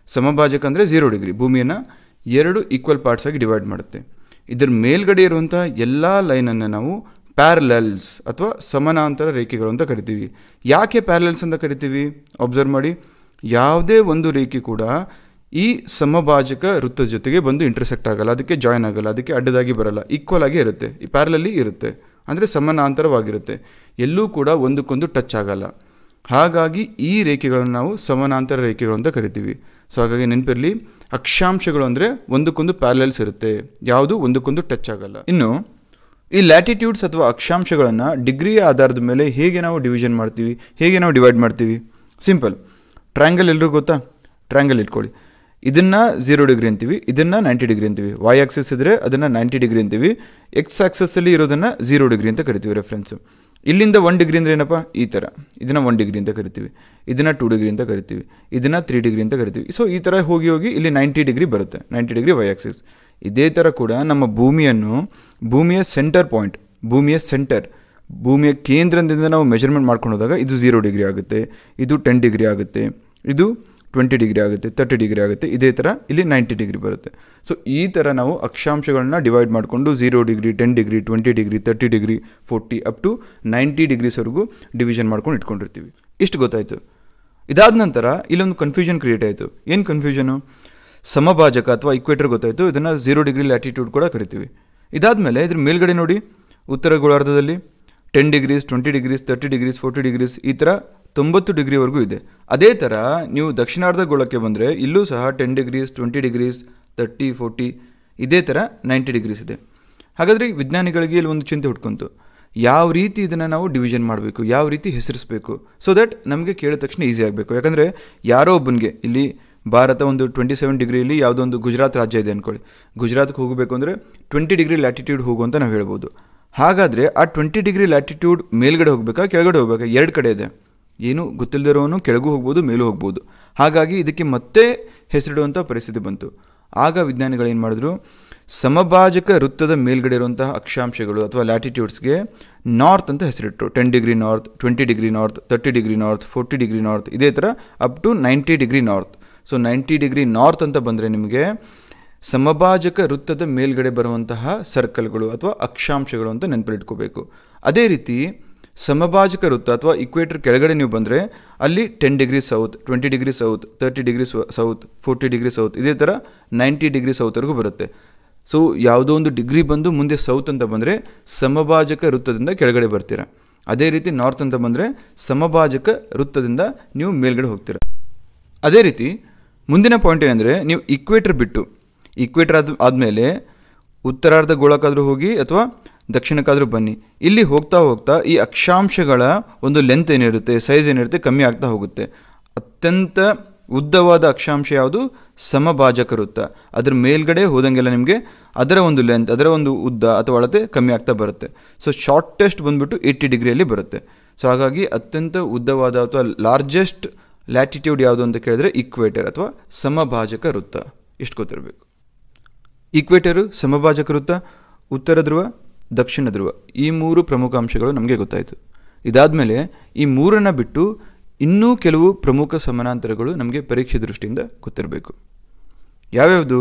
Speaker 1: ಸಮಭಾಜಕ ಅಂದರೆ 0 ಡಿಗ್ರಿ, ಭೂಮಿಯನ್ನು 2 ಈಕ್ವಲ್ ಪಾರ್ಟ್ಸ್ ಆಗಿ ಡಿವೈಡ್ ಮಾಡುತ್ತೆ. ಇದರ ಮೇಲ್ಗಡೆ ಇರುವಂಥ ಎಲ್ಲ ಲೈನನ್ನು ನಾವು ಪ್ಯಾರಲಲ್ಸ್ ಅಥವಾ ಸಮಾನಾಂತರ ರೇಖೆಗಳು ಅಂತ ಕರಿತೀವಿ. ಯಾಕೆ ಪ್ಯಾರಲಲ್ಸ್ ಅಂತ ಕರಿತೀವಿ? ಅಬ್ಸರ್ವ್ ಮಾಡಿ, ಯಾವುದೇ ಒಂದು ರೇಖೆ ಕೂಡ ಈ ಸಮಭಾಜಕ ವೃತ್ತದ ಜೊತೆಗೆ ಬಂದು ಇಂಟರ್ಸೆಕ್ಟ್ ಆಗಲ್ಲ, ಅದಕ್ಕೆ ಜಾಯಿನ್ ಆಗಲ್ಲ, ಅದಕ್ಕೆ ಅಡ್ಡದಾಗಿ ಬರಲ್ಲ, ಈಕ್ವಲ್ ಆಗಿ ಇರುತ್ತೆ, ಈ ಪ್ಯಾರಲಲ್ಲಿ ಇರುತ್ತೆ, ಅಂದರೆ ಸಮಾನಾಂತರವಾಗಿರುತ್ತೆ. ಎಲ್ಲೂ ಕೂಡ ಒಂದಕ್ಕೊಂದು ಟಚ್ ಆಗಲ್ಲ. ಹಾಗಾಗಿ ಈ ರೇಖೆಗಳನ್ನು ನಾವು ಸಮಾನಾಂತರ ರೇಖೆಗಳು ಅಂತ ಕರಿತೀವಿ. ಸೊ ಹಾಗಾಗಿ ನೆನಪಿರಲಿ, ಅಕ್ಷಾಂಶಗಳು ಅಂದರೆ ಒಂದಕ್ಕೊಂದು ಪ್ಯಾರಲಲ್ಸ್ ಇರುತ್ತೆ, ಯಾವುದು ಒಂದಕ್ಕೊಂದು ಟಚ್ ಆಗಲ್ಲ. ಇನ್ನು ಈ ಲ್ಯಾಟಿಟ್ಯೂಡ್ಸ್ ಅಥವಾ ಅಕ್ಷಾಂಶಗಳನ್ನು ಡಿಗ್ರಿಯ ಆಧಾರದ ಮೇಲೆ ಹೇಗೆ ನಾವು ಡಿವಿಷನ್ ಮಾಡ್ತೀವಿ, ಹೇಗೆ ನಾವು ಡಿವೈಡ್ ಮಾಡ್ತೀವಿ? ಸಿಂಪಲ್. ಟ್ರಯಾಂಗಲ್ ಎಲ್ಲರೂ ಗೊತ್ತಾ? ಟ್ರಯಾಂಗಲ್ ಇಟ್ಕೊಳ್ಳಿ. ಇದನ್ನು 0 ಡಿಗ್ರಿ ಅಂತೀವಿ, ಇದನ್ನು 90 ಡಿಗ್ರಿ ಅಂತೀವಿ. ವೈ ಆಕ್ಸಿಸ್ ಇದ್ದರೆ ಅದನ್ನು 90 ಡಿಗ್ರಿ ಅಂತೀವಿ, ಎಕ್ಸ್ ಆಕ್ಸಸ್ಸಲ್ಲಿ ಇರೋದನ್ನು 0 ಡಿಗ್ರಿ ಅಂತ ಕರಿತೀವಿ ರೆಫರೆನ್ಸು. ಇಲ್ಲಿಂದ 1 ಡಿಗ್ರಿ ಅಂದರೆ ಏನಪ್ಪ, ಈ ಥರ ಇದನ್ನು 1 ಡಿಗ್ರಿ ಅಂತ ಕರಿತೀವಿ, ಇದನ್ನು 2 ಡಿಗ್ರಿ ಅಂತ ಕರಿತೀವಿ, ಇದನ್ನು 3 ಡಿಗ್ರಿ ಅಂತ ಕರಿತೀವಿ. ಸೊ ಈ ಥರ ಹೋಗಿ ಹೋಗಿ ಇಲ್ಲಿ 90 ಡಿಗ್ರಿ ಬರುತ್ತೆ, 90 ಡಿಗ್ರಿ ವೈ ಆಕ್ಸಿಸ್. ಇದೇ ಥರ ಕೂಡ ನಮ್ಮ ಭೂಮಿಯ ಸೆಂಟರ್ ಪಾಯಿಂಟ್, ಭೂಮಿಯ ಕೇಂದ್ರದಿಂದ ನಾವು ಮೆಜರ್ಮೆಂಟ್ ಮಾಡ್ಕೊಂಡು ಹೋದಾಗ ಇದು 0 ಡಿಗ್ರಿ ಆಗುತ್ತೆ, ಇದು 10 ಡಿಗ್ರಿ ಆಗುತ್ತೆ, ಇದು 20 ಡಿಗ್ರಿ ಆಗುತ್ತೆ, 30 ಡಿಗ್ರಿ ಆಗುತ್ತೆ. ಇದೇ ಥರ ಇಲ್ಲಿ 90 ಡಿಗ್ರಿ ಬರುತ್ತೆ. ಸೊ ಈ ಥರ ನಾವು ಅಕ್ಷಾಂಶಗಳನ್ನ ಡಿವೈಡ್ ಮಾಡಿಕೊಂಡು 0 degree, 10 degree, 20 degree, 30 degree, 40 up to 90 ಡಿಗ್ರೀಸ್ವರೆಗೂ ಡಿವಿಷನ್ ಮಾಡ್ಕೊಂಡು ಇಟ್ಕೊಂಡಿರ್ತೀವಿ. ಇಷ್ಟು ಗೊತ್ತಾಯಿತು. ಇದಾದ ನಂತರ ಇಲ್ಲೊಂದು ಕನ್ಫ್ಯೂಷನ್ ಕ್ರಿಯೇಟ್ ಆಯಿತು. ಏನು ಕನ್ಫ್ಯೂಷನು? ಸಮಭಾಜಕ ಅಥವಾ ಇಕ್ವೇಟರ್ ಗೊತ್ತಾಯಿತು, ಇದನ್ನು 0 ಡಿಗ್ರಿ ಲ್ಯಾಟಿಟ್ಯೂಡ್ ಕೂಡ ಕರಿತೀವಿ. ಇದಾದಮೇಲೆ ಇದ್ರ ಮೇಲ್ಗಡೆ ನೋಡಿ, ಉತ್ತರ ಗೋಳಾರ್ಧದಲ್ಲಿ 10 ಡಿಗ್ರೀಸ್, 20 ಡಿಗ್ರೀಸ್, 30 ಡಿಗ್ರೀಸ್, 40 ಡಿಗ್ರೀಸ್, ಈ ಥರ 90 ಡಿಗ್ರಿವರೆಗೂ ಇದೆ. ಅದೇ ಥರ ನೀವು ದಕ್ಷಿಣಾರ್ಧ ಗೋಳಕ್ಕೆ ಬಂದರೆ ಇಲ್ಲೂ ಸಹ 10 ಡಿಗ್ರೀಸ್, 20 ಡಿಗ್ರೀಸ್, 30, 40, ಇದೇ ಥರ 90 ಡಿಗ್ರೀಸ್ ಇದೆ. ಹಾಗಾದರೆ ವಿಜ್ಞಾನಿಗಳಿಗೆ ಇಲ್ಲಿ ಒಂದು ಚಿಂತೆ ಹುಡ್ಕೊಂತು, ಯಾವ ರೀತಿ ಇದನ್ನು ನಾವು ಡಿವಿಷನ್ ಮಾಡಬೇಕು, ಯಾವ ರೀತಿ ಹೆಸರಿಸಬೇಕು, ಸೊ ದಟ್ ನಮಗೆ ಕೇಳಿದ ತಕ್ಷಣ ಈಸಿ ಆಗಬೇಕು. ಯಾಕಂದರೆ ಯಾರೋ ಒಬ್ಬನಿಗೆ ಇಲ್ಲಿ ಭಾರತ ಒಂದು 27 ಡಿಗ್ರಿಯಲ್ಲಿ ಯಾವುದೋ ಒಂದು ಗುಜರಾತ್ ರಾಜ್ಯ ಇದೆ ಅಂದ್ಕೊಳ್ಳಿ, ಗುಜರಾತ್ಗೆ ಹೋಗಬೇಕು ಅಂದರೆ 20 ಡಿಗ್ರಿ ಲ್ಯಾಟಿಟ್ಯೂಡ್ ಹೋಗು ಅಂತ ನಾವು ಹೇಳ್ಬೋದು. ಹಾಗಾದರೆ ಆ 20 ಡಿಗ್ರಿ ಲ್ಯಾಟಿಟ್ಯೂಡ್ ಮೇಲ್ಗಡೆ ಹೋಗಬೇಕಾ, ಕೆಳಗಡೆ ಹೋಗಬೇಕಾ? 2 ಕಡೆ ಇದೆ. ಏನು ಗೊತ್ತಿಲ್ಲದಿರೋನು ಕೆಳಗೂ ಹೋಗ್ಬೋದು, ಮೇಲೂ ಹೋಗ್ಬೋದು. ಹಾಗಾಗಿ ಇದಕ್ಕೆ ಮತ್ತೆ ಹೆಸರಿಡುವಂಥ ಪರಿಸ್ಥಿತಿ ಬಂತು. ಆಗ ವಿಜ್ಞಾನಿಗಳು ಏನು ಮಾಡಿದ್ರು, ಸಮಭಾಜಕ ವೃತ್ತದ ಮೇಲ್ಗಡೆ ಇರುವಂತಹ ಅಕ್ಷಾಂಶಗಳು ಅಥವಾ ಲ್ಯಾಟಿಟ್ಯೂಡ್ಸ್ಗೆ ನಾರ್ತ್ ಅಂತ ಹೆಸರಿಟ್ಟರು. 10 degree north, 20 degree north, 30 degree north, 40 degree north, ಇದೇ ಥರ up to 90 degree north. So 90 degree north ಅಂತ ಬಂದರೆ ನಿಮಗೆ ಸಮಭಾಜಕ ವೃತ್ತದ ಮೇಲ್ಗಡೆ ಬರುವಂತಹ ಸರ್ಕಲ್ಗಳು ಅಥವಾ ಅಕ್ಷಾಂಶಗಳು ಅಂತ ನೆನಪಿಟ್ಕೋಬೇಕು. ಅದೇ ರೀತಿ ಸಮಭಾಜಕ ವೃತ್ತ ಅಥವಾ ಇಕ್ವೇಟರ್ ಕೆಳಗಡೆ ನೀವು ಬಂದರೆ ಅಲ್ಲಿ 10 degree south, 20 degree south, 30 degree south, 40 degree south, ಇದೇ ಥರ 90 ಡಿಗ್ರಿ ಸೌತ್ವರೆಗೂ ಬರುತ್ತೆ. ಸೊ ಯಾವುದೋ ಒಂದು ಡಿಗ್ರಿ ಬಂದು ಮುಂದೆ ಸೌತ್ ಅಂತ ಬಂದರೆ ಸಮಭಾಜಕ ವೃತ್ತದಿಂದ ಕೆಳಗಡೆ ಬರ್ತೀರ. ಅದೇ ರೀತಿ ನಾರ್ತ್ ಅಂತ ಬಂದರೆ ಸಮಭಾಜಕ ವೃತ್ತದಿಂದ ನೀವು ಮೇಲ್ಗಡೆ ಹೋಗ್ತೀರ. ಅದೇ ರೀತಿ ಮುಂದಿನ ಪಾಯಿಂಟ್ ಏನಂದರೆ, ನೀವು ಇಕ್ವೇಟರ್ ಆದಮೇಲೆ ಉತ್ತರಾರ್ಧ ಗೋಳಕ್ಕಾದರೂ ಹೋಗಿ ಅಥವಾ ದಕ್ಷಿಣಕ್ಕಾದರೂ ಬನ್ನಿ, ಇಲ್ಲಿ ಹೋಗ್ತಾ ಹೋಗ್ತಾ ಈ ಅಕ್ಷಾಂಶಗಳ ಒಂದು ಲೆಂತ್ ಏನಿರುತ್ತೆ, ಸೈಜ್ ಏನಿರುತ್ತೆ, ಕಮ್ಮಿ ಆಗ್ತಾ ಹೋಗುತ್ತೆ. ಅತ್ಯಂತ ಉದ್ದವಾದ ಅಕ್ಷಾಂಶ ಯಾವುದು? ಸಮಭಾಜಕ ವೃತ್ತ. ಅದರ ಮೇಲ್ಗಡೆ ಹೋದಂಗೆಲ್ಲ ನಿಮಗೆ ಅದರ ಒಂದು ಲೆಂತ್, ಅದರ ಒಂದು ಉದ್ದ ಅಥವಾ ಅಳತೆ ಕಮ್ಮಿ ಆಗ್ತಾ ಬರುತ್ತೆ. ಸೊ ಶಾರ್ಟೆಸ್ಟ್ ಬಂದುಬಿಟ್ಟು 80 ಡಿಗ್ರಿಯಲ್ಲಿ ಬರುತ್ತೆ. ಸೊ ಹಾಗಾಗಿ ಅತ್ಯಂತ ಉದ್ದವಾದ ಅಥವಾ ಲಾರ್ಜೆಸ್ಟ್ ಲ್ಯಾಟಿಟ್ಯೂಡ್ ಯಾವುದು ಅಂತ ಕೇಳಿದ್ರೆ ಇಕ್ವೇಟರ್ ಅಥವಾ ಸಮಭಾಜಕ ವೃತ್ತ. ಎಷ್ಟು ಗೊತ್ತಿರಬೇಕು. ಇಕ್ವೇಟರು, ಸಮಭಾಜಕ ವೃತ್ತ, ಉತ್ತರ ಧ್ರುವ, ದಕ್ಷಿಣ ಧ್ರುವ, ಈ 3 ಪ್ರಮುಖ ಅಂಶಗಳು ನಮಗೆ ಗೊತ್ತಾಯಿತು. ಇದಾದಮೇಲೆ ಈ 3ನ್ನು ಬಿಟ್ಟು ಇನ್ನೂ ಕೆಲವು ಪ್ರಮುಖ ಸಮಾನಾಂತರಗಳು ನಮಗೆ ಪರೀಕ್ಷೆ ದೃಷ್ಟಿಯಿಂದ ಗೊತ್ತಿರಬೇಕು. ಯಾವ್ಯಾವುದು?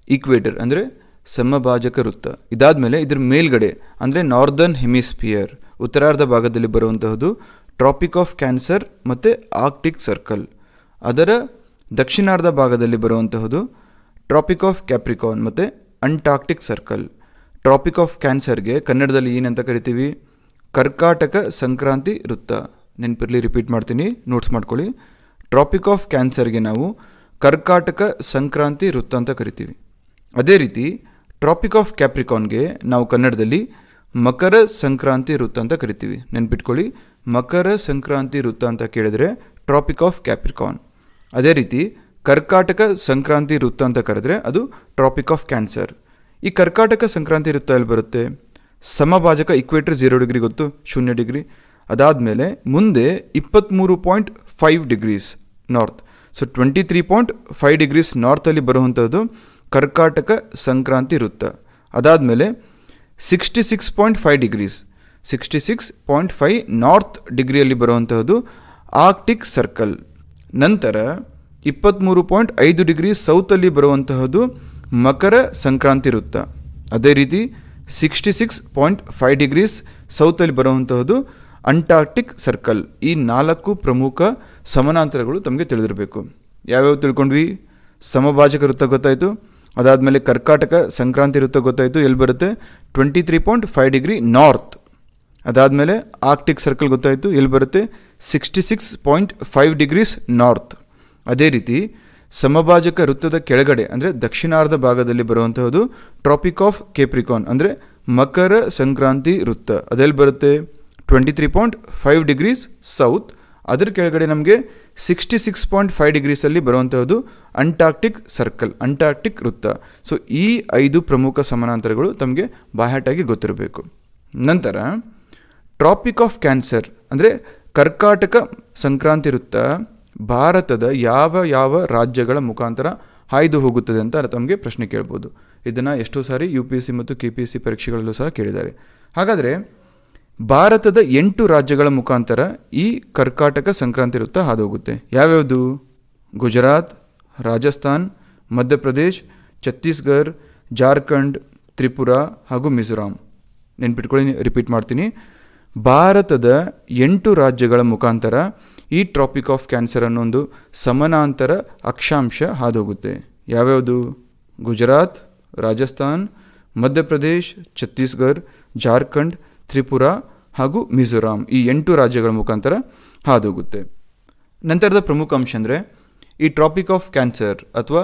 Speaker 1: ಇಕ್ವೇಟರ್ ಅಂದರೆ ಸಮಭಾಜಕ ವೃತ್ತ. ಇದಾದಮೇಲೆ ಇದ್ರ ಮೇಲ್ಗಡೆ ಅಂದರೆ ನಾರ್ದರ್ನ್ ಹೆಮಿಸ್ಫಿಯರ್, ಉತ್ತರಾರ್ಧ ಭಾಗದಲ್ಲಿ ಬರುವಂತಹದ್ದು ಟ್ರಾಪಿಕ್ ಆಫ್ ಕ್ಯಾನ್ಸರ್ ಮತ್ತು ಆರ್ಕ್ಟಿಕ್ ಸರ್ಕಲ್. ಅದರ ದಕ್ಷಿಣಾರ್ಧ ಭಾಗದಲ್ಲಿ ಬರುವಂತಹದ್ದು ಟ್ರಾಪಿಕ್ ಆಫ್ ಕ್ಯಾಪ್ರಿಕಾನ್ ಮತ್ತು ಅಂಟಾರ್ಕ್ಟಿಕ್ ಸರ್ಕಲ್. ಟ್ರಾಪಿಕ್ ಆಫ್ ಕ್ಯಾನ್ಸರ್ಗೆ ಕನ್ನಡದಲ್ಲಿ ಏನಂತ ಕರಿತೀವಿ? ಕರ್ಕಾಟಕ ಸಂಕ್ರಾಂತಿ ವೃತ್ತ. ನೆನಪಿರಲಿ, ರಿಪೀಟ್ ಮಾಡ್ತೀನಿ, ನೋಟ್ಸ್ ಮಾಡ್ಕೊಳ್ಳಿ. ಟ್ರಾಪಿಕ್ ಆಫ್ ಕ್ಯಾನ್ಸರ್ಗೆ ನಾವು ಕರ್ಕಾಟಕ ಸಂಕ್ರಾಂತಿ ವೃತ್ತ ಅಂತ ಕರಿತೀವಿ. ಅದೇ ರೀತಿ ಟ್ರಾಪಿಕ್ ಆಫ್ ಕ್ಯಾಪ್ರಿಕಾನ್ಗೆ ನಾವು ಕನ್ನಡದಲ್ಲಿ ಮಕರ ಸಂಕ್ರಾಂತಿ ವೃತ್ತ ಅಂತ ಕರಿತೀವಿ. ನೆನ್ಪಿಟ್ಕೊಳ್ಳಿ, ಮಕರ ಸಂಕ್ರಾಂತಿ ವೃತ್ತ ಅಂತ ಕೇಳಿದರೆ ಟ್ರಾಪಿಕ್ ಆಫ್ ಕ್ಯಾಪ್ರಿಕಾನ್. ಅದೇ ರೀತಿ ಕರ್ಕಾಟಕ ಸಂಕ್ರಾಂತಿ ವೃತ್ತ ಅಂತ ಕರೆದ್ರೆ ಅದು ಟ್ರಾಪಿಕ್ ಆಫ್ ಕ್ಯಾನ್ಸರ್. ಈ ಕರ್ಕಾಟಕ ಸಂಕ್ರಾಂತಿ ವೃತ್ತ ಎಲ್ಲಿ ಬರುತ್ತೆ? ಸಮಭಾಜಕ ಇಕ್ವೇಟರ್ 0 ಡಿಗ್ರಿ ಗೊತ್ತು, 0 ಡಿಗ್ರಿ. ಅದಾದಮೇಲೆ ಮುಂದೆ 23.5 ಡಿಗ್ರೀಸ್ ನಾರ್ತ್. ಸೊ 23.5 ಡಿಗ್ರೀಸ್ ನಾರ್ತಲ್ಲಿ ಬರುವಂಥದ್ದು ಕರ್ಕಾಟಕ ಸಂಕ್ರಾಂತಿ ವೃತ್ತ. ಅದಾದಮೇಲೆ 66.5 ಡಿಗ್ರೀಸ್, 66.5 ನಾರ್ತ್ ಡಿಗ್ರಿಯಲ್ಲಿ ಬರುವಂತಹದ್ದು ಆರ್ಕ್ಟಿಕ್ ಸರ್ಕಲ್. ನಂತರ 23.5 ಡಿಗ್ರಿ ಸೌತಲ್ಲಿ ಬರುವಂತಹದ್ದು ಮಕರ ಸಂಕ್ರಾಂತಿ ವೃತ್ತ. ಅದೇ ರೀತಿ 66.5 ಡಿಗ್ರೀಸ್ ಸೌತಲ್ಲಿ ಬರುವಂತಹದ್ದು ಅಂಟಾರ್ಕ್ಟಿಕ್ ಸರ್ಕಲ್. ಈ 4 ಪ್ರಮುಖ ಸಮಾನಾಂತರಗಳು ತಮಗೆ ತಿಳಿದಿರಬೇಕು. ಯಾವ್ಯಾವ ತಿಳ್ಕೊಂಡ್ವಿ? ಸಮಭಾಜಕ ವೃತ್ತ ಗೊತ್ತಾಯಿತು, ಅದಾದಮೇಲೆ ಕರ್ಕಾಟಕ ಸಂಕ್ರಾಂತಿ ವೃತ್ತ ಗೊತ್ತಾಯಿತು, ಎಲ್ಲಿ ಬರುತ್ತೆ? 23.5 ಡಿಗ್ರಿ ನಾರ್ತ್. ಅದಾದಮೇಲೆ ಆರ್ಕ್ಟಿಕ್ ಸರ್ಕಲ್ ಗೊತ್ತಾಯಿತು, ಎಲ್ಲಿ ಬರುತ್ತೆ? 66.5 ಡಿಗ್ರೀಸ್ ನಾರ್ತ್. ಅದೇ ರೀತಿ ಸಮಭಾಜಕ ವೃತ್ತದ ಕೆಳಗಡೆ ಅಂದರೆ ದಕ್ಷಿಣಾರ್ಧ ಭಾಗದಲ್ಲಿ ಬರುವಂತಹದ್ದು ಟ್ರಾಪಿಕ್ ಆಫ್ ಕೇಪ್ರಿಕಾನ್ ಅಂದರೆ ಮಕರ ಸಂಕ್ರಾಂತಿ ವೃತ್ತ. ಅದೆಲ್ಲಿ ಬರುತ್ತೆ? 23.5 ಡಿಗ್ರೀಸ್ ಸೌತ್. ಅದರ ಕೆಳಗಡೆ ನಮಗೆ 66.5 ಡಿಗ್ರೀಸಲ್ಲಿ ಬರುವಂತಹದ್ದು ಅಂಟಾರ್ಕ್ಟಿಕ್ ಸರ್ಕಲ್, ಅಂಟಾರ್ಕ್ಟಿಕ್ ವೃತ್ತ. ಸೊ ಈ 5 ಪ್ರಮುಖ ಸಮಾನಾಂತರಗಳು ತಮಗೆ ಬಾಹ್ಯಾಟಾಗಿ ಗೊತ್ತಿರಬೇಕು. ನಂತರ ಟ್ರಾಪಿಕ್ ಆಫ್ ಕ್ಯಾನ್ಸರ್ ಅಂದರೆ ಕರ್ಕಾಟಕ ಸಂಕ್ರಾಂತಿ ವೃತ್ತ ಭಾರತದ ಯಾವ ಯಾವ ರಾಜ್ಯಗಳ ಮುಖಾಂತರ ಹಾಯ್ದು ಹೋಗುತ್ತದೆ ಅಂತ ತಮಗೆ ಪ್ರಶ್ನೆ ಕೇಳ್ಬೋದು. ಇದನ್ನು ಎಷ್ಟೋ ಸಾರಿ UPSC ಮತ್ತು KPSC ಪರೀಕ್ಷೆಗಳಲ್ಲೂ ಸಹ ಕೇಳಿದ್ದಾರೆ. ಹಾಗಾದರೆ ಭಾರತದ 8 ರಾಜ್ಯಗಳ ಮುಖಾಂತರ ಈ ಕರ್ಕಾಟಕ ಸಂಕ್ರಾಂತಿ ವೃತ್ತ ಹಾದು ಹೋಗುತ್ತೆ. ಯಾವ್ಯಾವುದು? ಗುಜರಾತ್, ರಾಜಸ್ಥಾನ್, ಮಧ್ಯಪ್ರದೇಶ್, ಛತ್ತೀಸ್ಗಢ, ಜಾರ್ಖಂಡ್, ತ್ರಿಪುರಾ ಹಾಗೂ ಮಿಜೋರಾಂ. ನೆನ್ಪಿಟ್ಕೊಳ್ಳಿ, ರಿಪೀಟ್ ಮಾಡ್ತೀನಿ. ಭಾರತದ 8 ರಾಜ್ಯಗಳ ಮುಖಾಂತರ ಈ ಟ್ರಾಪಿಕ್ ಆಫ್ ಕ್ಯಾನ್ಸರ್ ಅನ್ನೋ ಒಂದು ಸಮಾನಾಂತರ ಅಕ್ಷಾಂಶ ಹಾದೋಗುತ್ತೆ. ಯಾವ್ಯಾವುದು? ಗುಜರಾತ್, ರಾಜಸ್ಥಾನ್, ಮಧ್ಯಪ್ರದೇಶ್, ಛತ್ತೀಸ್ಗಢ, ಜಾರ್ಖಂಡ್, ತ್ರಿಪುರಾ ಹಾಗೂ ಮಿಜೋರಾಂ. ಈ 8 ರಾಜ್ಯಗಳ ಮುಖಾಂತರ ಹಾದೋಗುತ್ತೆ. ನಂತರದ ಪ್ರಮುಖ ಅಂಶ ಅಂದರೆ ಈ ಟ್ರಾಪಿಕ್ ಆಫ್ ಕ್ಯಾನ್ಸರ್ ಅಥವಾ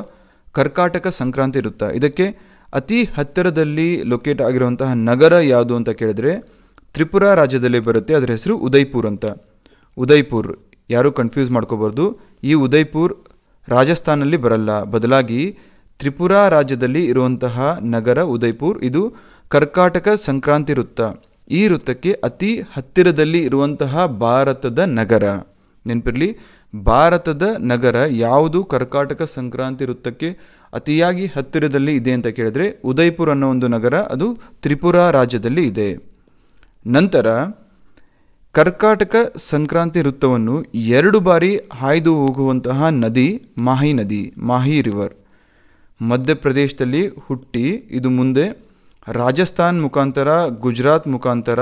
Speaker 1: ಕರ್ಕಾಟಕ ಸಂಕ್ರಾಂತಿ ವೃತ್ತ, ಇದಕ್ಕೆ ಅತಿ ಹತ್ತಿರದಲ್ಲಿ ಲೊಕೇಟ್ ಆಗಿರುವಂತಹ ನಗರ ಯಾವುದು ಅಂತ ಕೇಳಿದ್ರೆ ತ್ರಿಪುರಾ ರಾಜ್ಯದಲ್ಲಿ ಬರುತ್ತೆ. ಅದರ ಹೆಸರು ಉದಯ್ಪುರ್ ಅಂತ. ಉದಯ್ಪುರ್, ಯಾರೂ ಕನ್ಫ್ಯೂಸ್ ಮಾಡ್ಕೋಬಾರ್ದು. ಈ ಉದಯ್ಪುರ್ ರಾಜಸ್ಥಾನಲ್ಲಿ ಬರಲ್ಲ, ಬದಲಾಗಿ ತ್ರಿಪುರಾ ರಾಜ್ಯದಲ್ಲಿ ಇರುವಂತಹ ನಗರ ಉದಯ್ಪುರ್. ಇದು ಕರ್ಕಾಟಕ ಸಂಕ್ರಾಂತಿ ವೃತ್ತ, ಈ ವೃತ್ತಕ್ಕೆ ಅತಿ ಹತ್ತಿರದಲ್ಲಿ ಇರುವಂತಹ ಭಾರತದ ನಗರ. ನೆನಪಿರಲಿ, ಭಾರತದ ನಗರ ಯಾವುದು ಕರ್ಕಾಟಕ ಸಂಕ್ರಾಂತಿ ವೃತ್ತಕ್ಕೆ ಅತಿಯಾಗಿ ಹತ್ತಿರದಲ್ಲಿ ಇದೆ ಅಂತ ಕೇಳಿದ್ರೆ ಉದಯ್ಪುರ್ ಅನ್ನೋ ಒಂದು ನಗರ, ಅದು ತ್ರಿಪುರಾ ರಾಜ್ಯದಲ್ಲಿ ಇದೆ. ನಂತರ ಕರ್ಕಾಟಕ ಸಂಕ್ರಾಂತಿ ವೃತ್ತವನ್ನು 2 ಬಾರಿ ಹಾಯ್ದು ಹೋಗುವಂತಹ ನದಿ ಮಾಹಿ ನದಿ, ಮಾಹಿ ರಿವರ್. ಮಧ್ಯಪ್ರದೇಶದಲ್ಲಿ ಹುಟ್ಟಿ ಇದು ಮುಂದೆ ರಾಜಸ್ಥಾನ್ ಮುಖಾಂತರ ಗುಜರಾತ್ ಮುಖಾಂತರ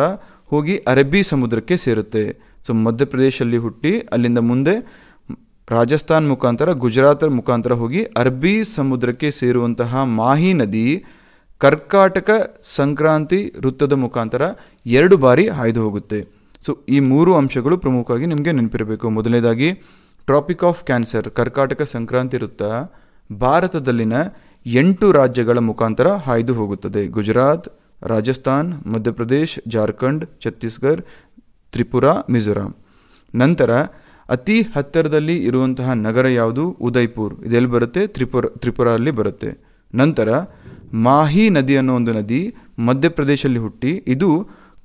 Speaker 1: ಹೋಗಿ ಅರಬ್ಬಿ ಸಮುದ್ರಕ್ಕೆ ಸೇರುತ್ತೆ. ಸೊ ಮಧ್ಯಪ್ರದೇಶದಲ್ಲಿ ಹುಟ್ಟಿ ಅಲ್ಲಿಂದ ಮುಂದೆ ರಾಜಸ್ಥಾನ್ ಮುಖಾಂತರ ಗುಜರಾತ್ ಮುಖಾಂತರ ಹೋಗಿ ಅರಬ್ಬಿ ಸಮುದ್ರಕ್ಕೆ ಸೇರುವಂತಹ ಮಾಹಿ ನದಿ ಕರ್ಕಾಟಕ ಸಂಕ್ರಾಂತಿ ವೃತ್ತದ ಮುಖಾಂತರ 2 ಬಾರಿ ಹಾಯ್ದು ಹೋಗುತ್ತೆ. ಸೊ ಈ 3 ಅಂಶಗಳು ಪ್ರಮುಖವಾಗಿ ನಿಮಗೆ ನೆನಪಿರಬೇಕು. ಮೊದಲನೇದಾಗಿ ಟ್ರಾಪಿಕ್ ಆಫ್ ಕ್ಯಾನ್ಸರ್ ಕರ್ಕಾಟಕ ಸಂಕ್ರಾಂತಿ ವೃತ್ತ ಭಾರತದಲ್ಲಿನ 8 ರಾಜ್ಯಗಳ ಮುಖಾಂತರ ಹಾಯ್ದು ಹೋಗುತ್ತದೆ. ಗುಜರಾತ್, ರಾಜಸ್ಥಾನ್, ಮಧ್ಯಪ್ರದೇಶ್, ಜಾರ್ಖಂಡ್, ಛತ್ತೀಸ್ಗಢ, ತ್ರಿಪುರಾ, ಮಿಜೋರಾಂ. ನಂತರ ಅತಿ ಹತ್ತಿರದಲ್ಲಿ ಇರುವಂತಹ ನಗರ ಯಾವುದು? ಉದಯ್ಪುರ್. ಇದೆಲ್ಲಿ ಬರುತ್ತೆ? ತ್ರಿಪುರಾ ಅಲ್ಲಿ ಬರುತ್ತೆ. ನಂತರ ಮಾಹಿ ನದಿ ಅನ್ನೋ ಒಂದು ನದಿ ಮಧ್ಯಪ್ರದೇಶಲ್ಲಿ ಹುಟ್ಟಿ ಇದು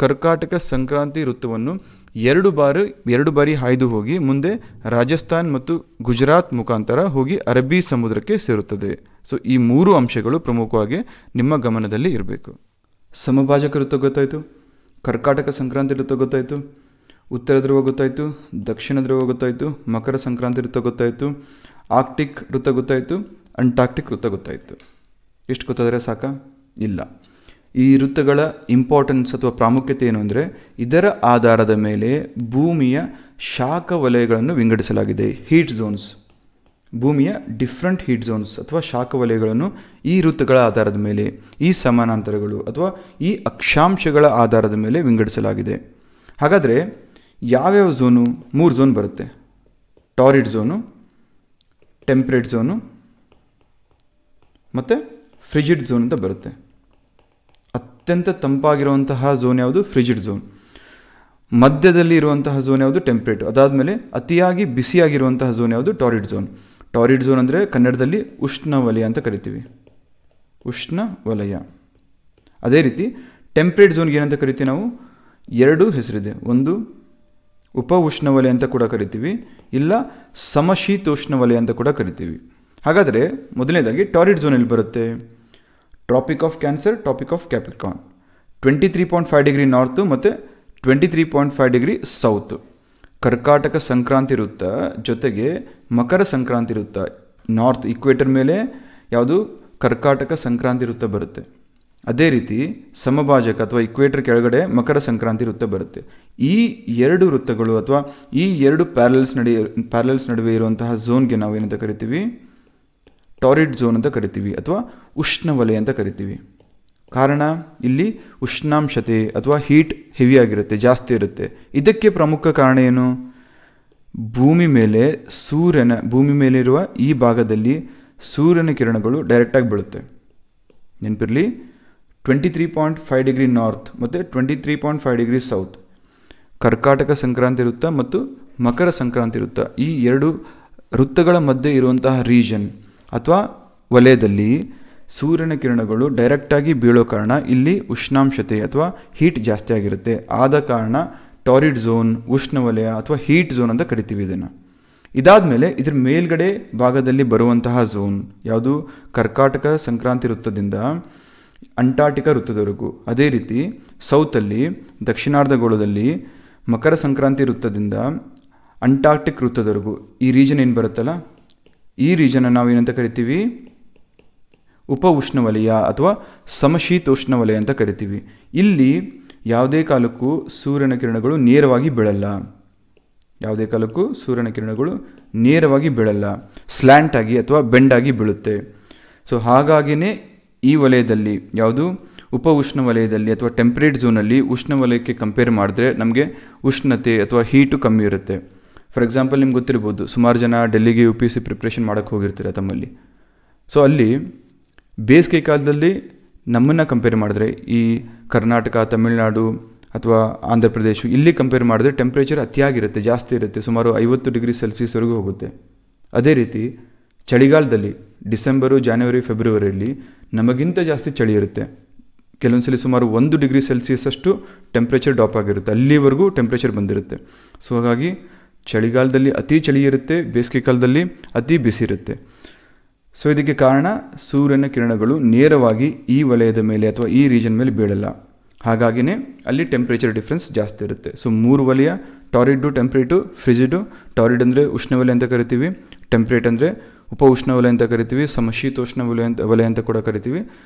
Speaker 1: ಕರ್ಕಾಟಕ ಸಂಕ್ರಾಂತಿ ವೃತ್ತವನ್ನು 2 ಬಾರಿ ಹಾಯ್ದು ಹೋಗಿ ಮುಂದೆ ರಾಜಸ್ಥಾನ್ ಮತ್ತು ಗುಜರಾತ್ ಮುಖಾಂತರ ಹೋಗಿ ಅರಬ್ಬಿ ಸಮುದ್ರಕ್ಕೆ ಸೇರುತ್ತದೆ. ಸೊ ಈ 3 ಅಂಶಗಳು ಪ್ರಮುಖವಾಗಿ ನಿಮ್ಮ ಗಮನದಲ್ಲಿ ಇರಬೇಕು. ಸಮಭಾಜಕ ವೃತ್ತ ಗೊತ್ತಾಯಿತು, ಕರ್ಕಾಟಕ ಸಂಕ್ರಾಂತಿ ವೃತ್ತ ಗೊತ್ತಾಯಿತು, ಉತ್ತರ ಧ್ರುವ ಗೊತ್ತಾಯಿತು, ದಕ್ಷಿಣ ಧ್ರುವ ಗೊತ್ತಾಯಿತು, ಮಕರ ಸಂಕ್ರಾಂತಿ ವೃತ್ತ ಗೊತ್ತಾಯಿತು, ಆರ್ಕ್ಟಿಕ್ ವೃತ್ತ ಗೊತ್ತಾಯಿತು, ಅಂಟಾರ್ಕ್ಟಿಕ್ ವೃತ್ತ ಗೊತ್ತಾಯಿತು. ಎಷ್ಟು ಗೊತ್ತಾದರೆ ಸಾಕ? ಇಲ್ಲ. ಈ ವೃತ್ತಗಳ ಇಂಪಾರ್ಟೆನ್ಸ್ ಅಥವಾ ಪ್ರಾಮುಖ್ಯತೆ ಏನು ಅಂದರೆ ಇದರ ಆಧಾರದ ಮೇಲೆ ಭೂಮಿಯ ಶಾಖ ವಲಯಗಳನ್ನು ವಿಂಗಡಿಸಲಾಗಿದೆ. ಹೀಟ್ ಝೋನ್ಸ್, ಭೂಮಿಯ ಡಿಫ್ರೆಂಟ್ ಹೀಟ್ ಝೋನ್ಸ್ ಅಥವಾ ಶಾಖ ವಲಯಗಳನ್ನು ಈ ವೃತ್ತಗಳ ಆಧಾರದ ಮೇಲೆ, ಈ ಸಮಾನಾಂತರಗಳು ಅಥವಾ ಈ ಅಕ್ಷಾಂಶಗಳ ಆಧಾರದ ಮೇಲೆ ವಿಂಗಡಿಸಲಾಗಿದೆ. ಹಾಗಾದರೆ ಯಾವ್ಯಾವ ಝೋನು? 3 ಝೋನ್ ಬರುತ್ತೆ. ಟಾರಿಡ್ ಝೋನು, ಟೆಂಪ್ರೇಟ್ ಝೋನು ಮತ್ತು ಫ್ರಿಜಿಡ್ ಝೋನ್ ಅಂತ ಬರುತ್ತೆ. ಅತ್ಯಂತ ತಂಪಾಗಿರುವಂತಹ ಝೋನ್ ಯಾವುದು? ಫ್ರಿಜಿಡ್ ಝೋನ್. ಮಧ್ಯದಲ್ಲಿ ಇರುವಂತಹ ಝೋನ್ ಯಾವುದು? ಟೆಂಪ್ರೇಟ್. ಅದಾದಮೇಲೆ ಅತಿಯಾಗಿ ಬಿಸಿಯಾಗಿರುವಂತಹ ಝೋನ್ ಯಾವುದು? Torrid zone. ಟಾರಿಡ್ ಝೋನ್ ಅಂದರೆ ಕನ್ನಡದಲ್ಲಿ ಉಷ್ಣವಲಯ ಅಂತ ಕರಿತೀವಿ, ಉಷ್ಣ ವಲಯ. ಅದೇ ರೀತಿ ಟೆಂಪ್ರೇಟ್ ಝೋನ್ಗೆ ಏನಂತ ಕರಿತೀವಿ ನಾವು? 2 ಹೆಸರಿದೆ. ಒಂದು ಉಪ ಉಷ್ಣವಲಯ ಅಂತ ಕೂಡ ಕರಿತೀವಿ, ಇಲ್ಲ ಸಮಶೀತೋಷ್ಣ ವಲಯ ಅಂತ ಕೂಡ ಕರಿತೀವಿ. ಹಾಗಾದರೆ ಮೊದಲನೇದಾಗಿ ಟಾರಿಡ್ ಝೋನ್ ಎಲ್ಲಿ ಬರುತ್ತೆ? Tropic of cancer, tropic of capricorn, 23.5 degree north ಮತ್ತು 23.5 ಡಿಗ್ರಿ ಸೌತು. ಕರ್ಕಾಟಕ ಸಂಕ್ರಾಂತಿ ವೃತ್ತ ಜೊತೆಗೆ ಮಕರ ಸಂಕ್ರಾಂತಿ ವೃತ್ತ, ನಾರ್ತ್ ಇಕ್ವೇಟರ್ ಮೇಲೆ ಯಾವುದು? ಕರ್ಕಾಟಕ ಸಂಕ್ರಾಂತಿ ವೃತ್ತ ಬರುತ್ತೆ. ಅದೇ ರೀತಿ ಸಮಭಾಜಕ ಅಥವಾ ಇಕ್ವೇಟರ್ ಕೆಳಗಡೆ ಮಕರ ಸಂಕ್ರಾಂತಿ ವೃತ್ತ ಬರುತ್ತೆ. ಈ 2 ವೃತ್ತಗಳು ಅಥವಾ ಈ 2 ಪ್ಯಾರಲಲ್ಸ್ ನಡುವೆ ಇರುವಂತಹ ಝೋನ್ಗೆ ನಾವು ಏನಂತ ಕರಿತೀವಿ? ಟಾರಿಡ್ ಝೋನ್ ಅಂತ ಕರಿತೀವಿ ಅಥವಾ ಉಷ್ಣವಲಯ ಅಂತ ಕರಿತೀವಿ. ಕಾರಣ ಇಲ್ಲಿ ಉಷ್ಣಾಂಶತೆ ಅಥವಾ ಹೀಟ್ ಹೆವಿ ಆಗಿರುತ್ತೆ, ಜಾಸ್ತಿ ಇರುತ್ತೆ. ಇದಕ್ಕೆ ಪ್ರಮುಖ ಕಾರಣ ಏನು? ಭೂಮಿ ಮೇಲಿರುವ ಈ ಭಾಗದಲ್ಲಿ ಸೂರ್ಯನ ಕಿರಣಗಳು ಡೈರೆಕ್ಟಾಗಿ ಬೀಳುತ್ತೆ. ನೆನಪಿರಲಿ, 23.5 ಡಿಗ್ರಿ ನಾರ್ತ್ ಮತ್ತು 23.5 ಡಿಗ್ರಿ ಸೌತ್. ಕರ್ಕಾಟಕ ಸಂಕ್ರಾಂತಿ ವೃತ್ತ ಮತ್ತು ಮಕರ ಸಂಕ್ರಾಂತಿ ವೃತ್ತ, ಈ 2 ವೃತ್ತಗಳ ಮಧ್ಯೆ ಇರುವಂತಹ ರೀಜನ್ ಅಥವಾ ವಲಯದಲ್ಲಿ ಸೂರ್ಯನ ಕಿರಣಗಳು ಡೈರೆಕ್ಟಾಗಿ ಬೀಳೋ ಕಾರಣ ಇಲ್ಲಿ ಉಷ್ಣಾಂಶತೆ ಅಥವಾ ಹೀಟ್ ಜಾಸ್ತಿ ಆಗಿರುತ್ತೆ. ಆದ ಕಾರಣ ಟಾರಿಡ್ ಝೋನ್, ಉಷ್ಣವಲಯ ಅಥವಾ ಹೀಟ್ ಝೋನ್ ಅಂತ ಕರಿತೀವಿ ಇದನ್ನು. ಇದಾದಮೇಲೆ ಇದ್ರ ಮೇಲ್ಗಡೆ ಭಾಗದಲ್ಲಿ ಬರುವಂತಹ ಝೋನ್ ಯಾವುದು? ಕರ್ಕಾಟಕ ಸಂಕ್ರಾಂತಿ ವೃತ್ತದಿಂದ ಅಂಟಾರ್ಟಿಕಾ ವೃತ್ತದವರೆಗೂ. ಅದೇ ರೀತಿ ಸೌತಲ್ಲಿ ದಕ್ಷಿಣಾರ್ಧಗೋಳದಲ್ಲಿ ಮಕರ ಸಂಕ್ರಾಂತಿ ವೃತ್ತದಿಂದ ಅಂಟಾರ್ಟಿಕ್ ವೃತ್ತದವರೆಗೂ ಈ ರೀಜನ್ ಏನು ಬರುತ್ತಲ್ಲ, ಈ ರೀಜನ್ನ ನಾವು ಏನಂತ ಕರಿತೀವಿ? ಉಪ ಉಷ್ಣವಲಯ ಅಥವಾ ಸಮಶೀತೋಷ್ಣ ವಲಯ ಅಂತ ಕರಿತೀವಿ. ಇಲ್ಲಿ ಯಾವುದೇ ಕಾಲಕ್ಕೂ ಸೂರ್ಯನ ಕಿರಣಗಳು ನೇರವಾಗಿ ಬೀಳಲ್ಲ. ಯಾವುದೇ ಕಾಲಕ್ಕೂ ಸೂರ್ಯನ ಕಿರಣಗಳು ನೇರವಾಗಿ ಬೀಳಲ್ಲ, ಸ್ಲ್ಯಾಂಟ್ ಆಗಿ ಅಥವಾ ಬೆಂಡ್ ಆಗಿ ಬೀಳುತ್ತೆ. ಸೊ ಹಾಗಾಗಿನೇ ಈ ವಲಯದಲ್ಲಿ ಯಾವುದು ಉಪ ಉಷ್ಣ ವಲಯದಲ್ಲಿ ಅಥವಾ ಟೆಂಪರೇಟ್ ಝೋನಲ್ಲಿ ಉಷ್ಣವಲಯಕ್ಕೆ ಕಂಪೇರ್ ಮಾಡಿದ್ರೆ ನಮಗೆ ಉಷ್ಣತೆ ಅಥವಾ ಹೀಟು ಕಮ್ಮಿ ಇರುತ್ತೆ. ಫಾರ್ ಎಕ್ಸಾಂಪಲ್ ನಿಮ್ಗೆ ಗೊತ್ತಿರ್ಬೋದು, ಸುಮಾರು ಜನ ಡೆಲ್ಲಿಗೆ UPSC ಪ್ರಿಪ್ರೇಷನ್ ಮಾಡೋಕ್ಕೆ ಹೋಗಿರ್ತಾರೆ ತಮ್ಮಲ್ಲಿ. ಸೊ ಅಲ್ಲಿ ಬೇಸಿಗೆ ಕಾಲದಲ್ಲಿ ನಮ್ಮನ್ನು ಕಂಪೇರ್ ಮಾಡಿದ್ರೆ ಈ ಕರ್ನಾಟಕ, ತಮಿಳುನಾಡು ಅಥವಾ ಆಂಧ್ರ ಪ್ರದೇಶ ಇಲ್ಲಿ ಕಂಪೇರ್ ಮಾಡಿದ್ರೆ ಟೆಂಪ್ರೇಚರ್ ಅತಿಯಾಗಿರುತ್ತೆ, ಜಾಸ್ತಿ ಇರುತ್ತೆ, ಸುಮಾರು 50 ಡಿಗ್ರಿ ಸೆಲ್ಸಿಯಸ್ವರೆಗೂ ಹೋಗುತ್ತೆ. ಅದೇ ರೀತಿ ಚಳಿಗಾಲದಲ್ಲಿ ಡಿಸೆಂಬರು, ಜಾನ್ವರಿ, ಫೆಬ್ರವರಿಯಲ್ಲಿ ನಮಗಿಂತ ಜಾಸ್ತಿ ಚಳಿ ಇರುತ್ತೆ. ಕೆಲವೊಂದು ಸಲ ಸುಮಾರು 1 ಡಿಗ್ರಿ ಸೆಲ್ಸಿಯಸ್ ಅಷ್ಟು ಟೆಂಪ್ರೇಚರ್ ಡ್ರಾಪ್ ಆಗಿರುತ್ತೆ, ಅಲ್ಲಿವರೆಗೂ ಟೆಂಪ್ರೇಚರ್ ಬಂದಿರುತ್ತೆ. ಸೊ ಹಾಗಾಗಿ ಚಳಿಗಾಲದಲ್ಲಿ ಅತಿ ಚಳಿ ಇರುತ್ತೆ, ಬೇಸಿಗೆ ಕಾಲದಲ್ಲಿ ಅತಿ ಬಿಸಿ ಇರುತ್ತೆ. ಸೊ ಇದಕ್ಕೆ ಕಾರಣ ಸೂರ್ಯನ ಕಿರಣಗಳು ನೇರವಾಗಿ ಈ ವಲಯದ ಮೇಲೆ ಅಥವಾ ಈ ರೀಜನ್ ಮೇಲೆ ಬೀಳಲ್ಲ. ಹಾಗಾಗಿನೇ ಅಲ್ಲಿ ಟೆಂಪ್ರೇಚರ್ ಡಿಫ್ರೆನ್ಸ್ ಜಾಸ್ತಿ ಇರುತ್ತೆ. ಸೊ 3 ವಲಯ: ಟಾರಿಡು, ಟೆಂಪ್ರೇಟು, ಫ್ರಿಜಿಡು. ಟಾರಿಡ್ ಅಂದರೆ ಉಷ್ಣವಲಯ ಅಂತ ಕರಿತೀವಿ, ಟೆಂಪ್ರೇಟ್ ಅಂದರೆ ಉಪ ಉಷ್ಣವಲಯ ಅಂತ ಕರಿತೀವಿ, ಸಮಶೀತೋಷ್ಣ ವಲಯ ಅಂತ ಕೂಡ ಕರಿತೀವಿ.